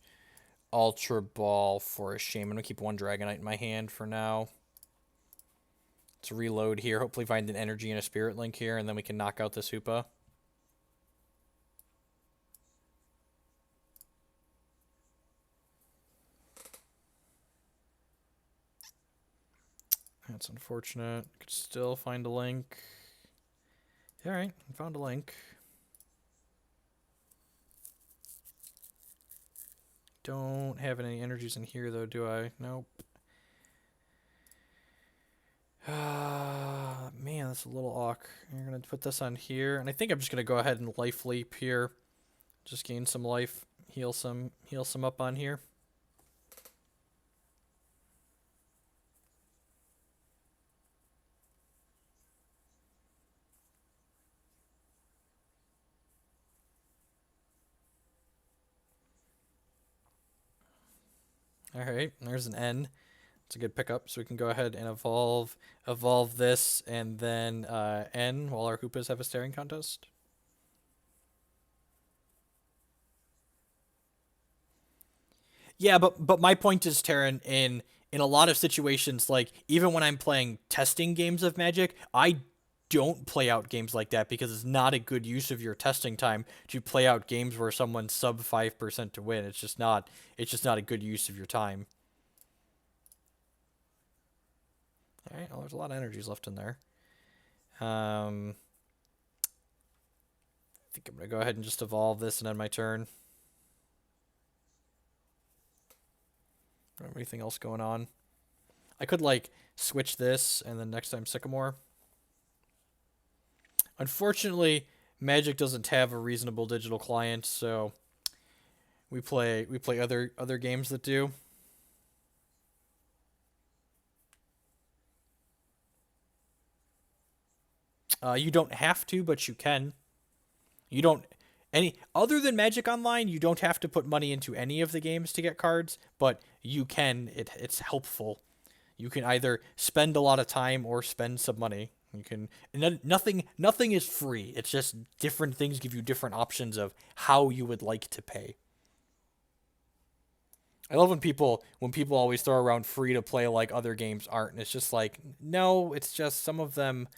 Ultra Ball for a Shaymin. I'm going to keep one Dragonite in my hand for now. Let's reload here. Hopefully find an energy and a Spirit Link here, and then we can knock out this Hoopa. That's unfortunate. Could still find a link. Alright, found a link. Don't have any energies in here, though, do I? Nope. Man, that's a little awk. You're going to put this on here. And I think I'm just going to go ahead and Life Leap here. Just gain some life. Heal some up on here. All right, there's an N. It's a good pickup, so we can go ahead and evolve this, and then N while our Hoopas have a staring contest. Yeah, but my point is, Terran, in a lot of situations, like even when I'm playing testing games of Magic, I don't play out games like that because it's not a good use of your testing time to play out games where someone's sub 5% to win. It's just not a good use of your time. All right, well, there's a lot of energies left in there. I think I'm gonna go ahead and just evolve this and end my turn. Don't have anything else going on. I could like switch this and then next time Sycamore. Unfortunately, Magic doesn't have a reasonable digital client, so we play other games that do. You don't have to, but you can. You don't any other than Magic Online, you don't have to put money into any of the games to get cards, but you can. It's helpful. You can either spend a lot of time or spend some money. You can nothing is free. It's just different things give you different options of how you would like to pay. I love when people always throw around free to play like other games aren't, and it's just like no, it's just some of them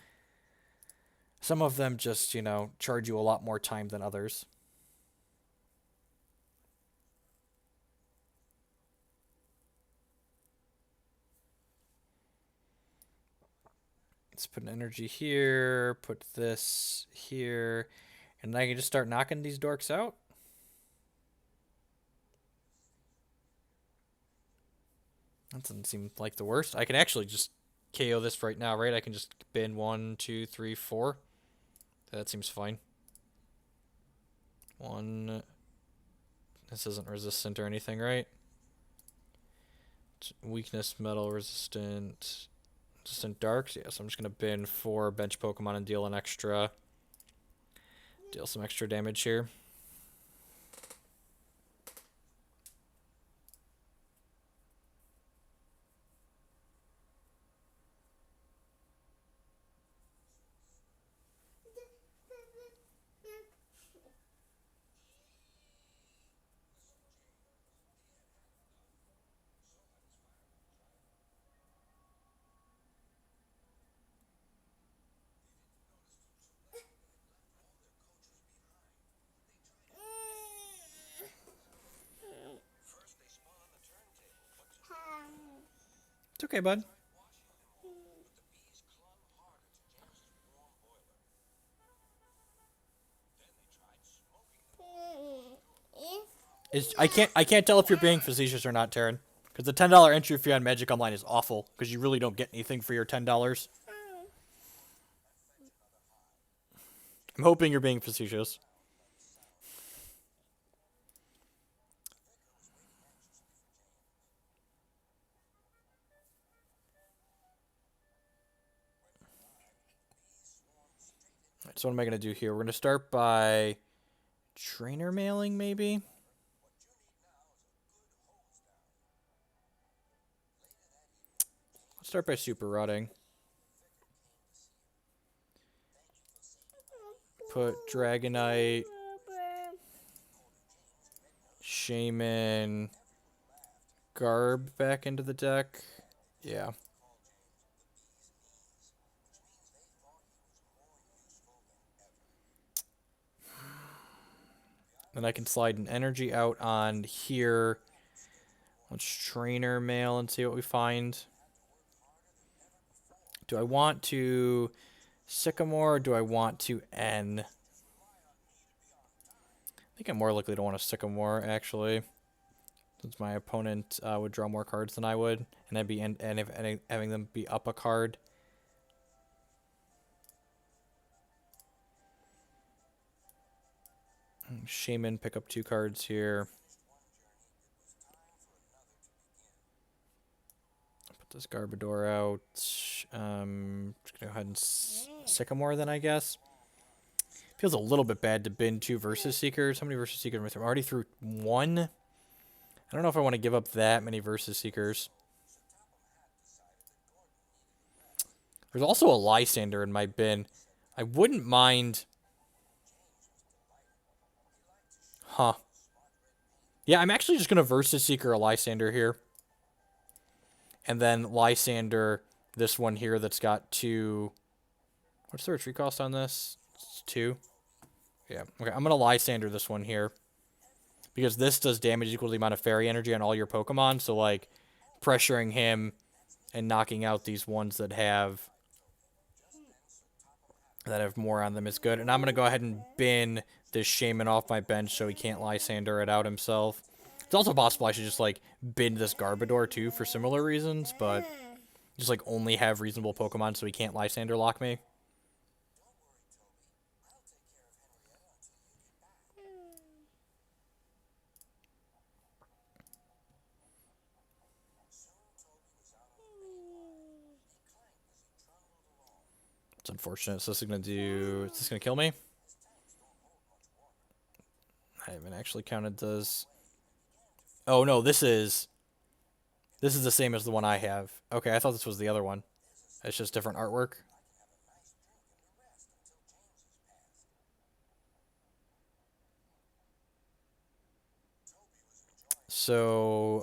just, charge you a lot more time than others. Let's put an energy here, put this here, and I can just start knocking these dorks out. That doesn't seem like the worst. I can actually just KO this right now, right? I can just bin 1, 2, 3, 4. That seems fine. 1. This isn't resistant or anything, right? Weakness, metal, resistant darks. Yeah, so I'm just gonna bin 4 bench Pokemon and deal some extra damage here. It's okay, bud. I can't tell if you're being facetious or not, Taryn. Because the $10 entry fee on Magic Online is awful. Because you really don't get anything for your $10. I'm hoping you're being facetious. Right, so what am I going to do here? We're going to start by trainer mailing, maybe? Let's start by super rodding. Put Dragonite, Shaymin, Garb back into the deck. Yeah. Then I can slide an energy out on here. Let's trainer mail and see what we find. Do I want to Sycamore or do I want to N? I think I'm more likely to want a Sycamore, actually. Since my opponent would draw more cards than I would. And I'd be having them be up a card. Shaymin pick up 2 cards here. Put this Gardevoir out. Just gonna go ahead and Sycamore then, I guess. Feels a little bit bad to bin 2 versus Seekers. How many versus Seekers am I through? I'm already through 1. I don't know if I want to give up that many versus Seekers. There's also a Lysander in my bin. I wouldn't mind... Huh. Yeah, I'm actually just going to versus Seeker a Lysander here. And then Lysander, this one here that's got 2... What's the retreat cost on this? It's 2. Yeah, okay, I'm going to Lysander this one here. Because this does damage equal to the amount of fairy energy on all your Pokemon. So, like, pressuring him and knocking out these ones that have more on them is good. And I'm going to go ahead and bin this Shaymin off my bench so he can't Lysander it out himself. It's also possible I should just, like, bin this Gardevoir, too, for similar reasons. But just, like, only have reasonable Pokemon so he can't Lysander lock me. It's unfortunate. So this is going to do... Is this going to kill me? I haven't actually counted this. Oh, no, this is the same as the one I have. Okay, I thought this was the other one. It's just different artwork. So,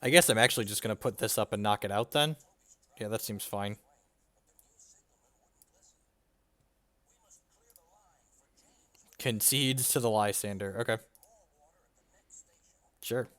I guess I'm actually just going to put this up and knock it out then. Yeah, that seems fine. Concedes to the Lysander. Okay. Sure.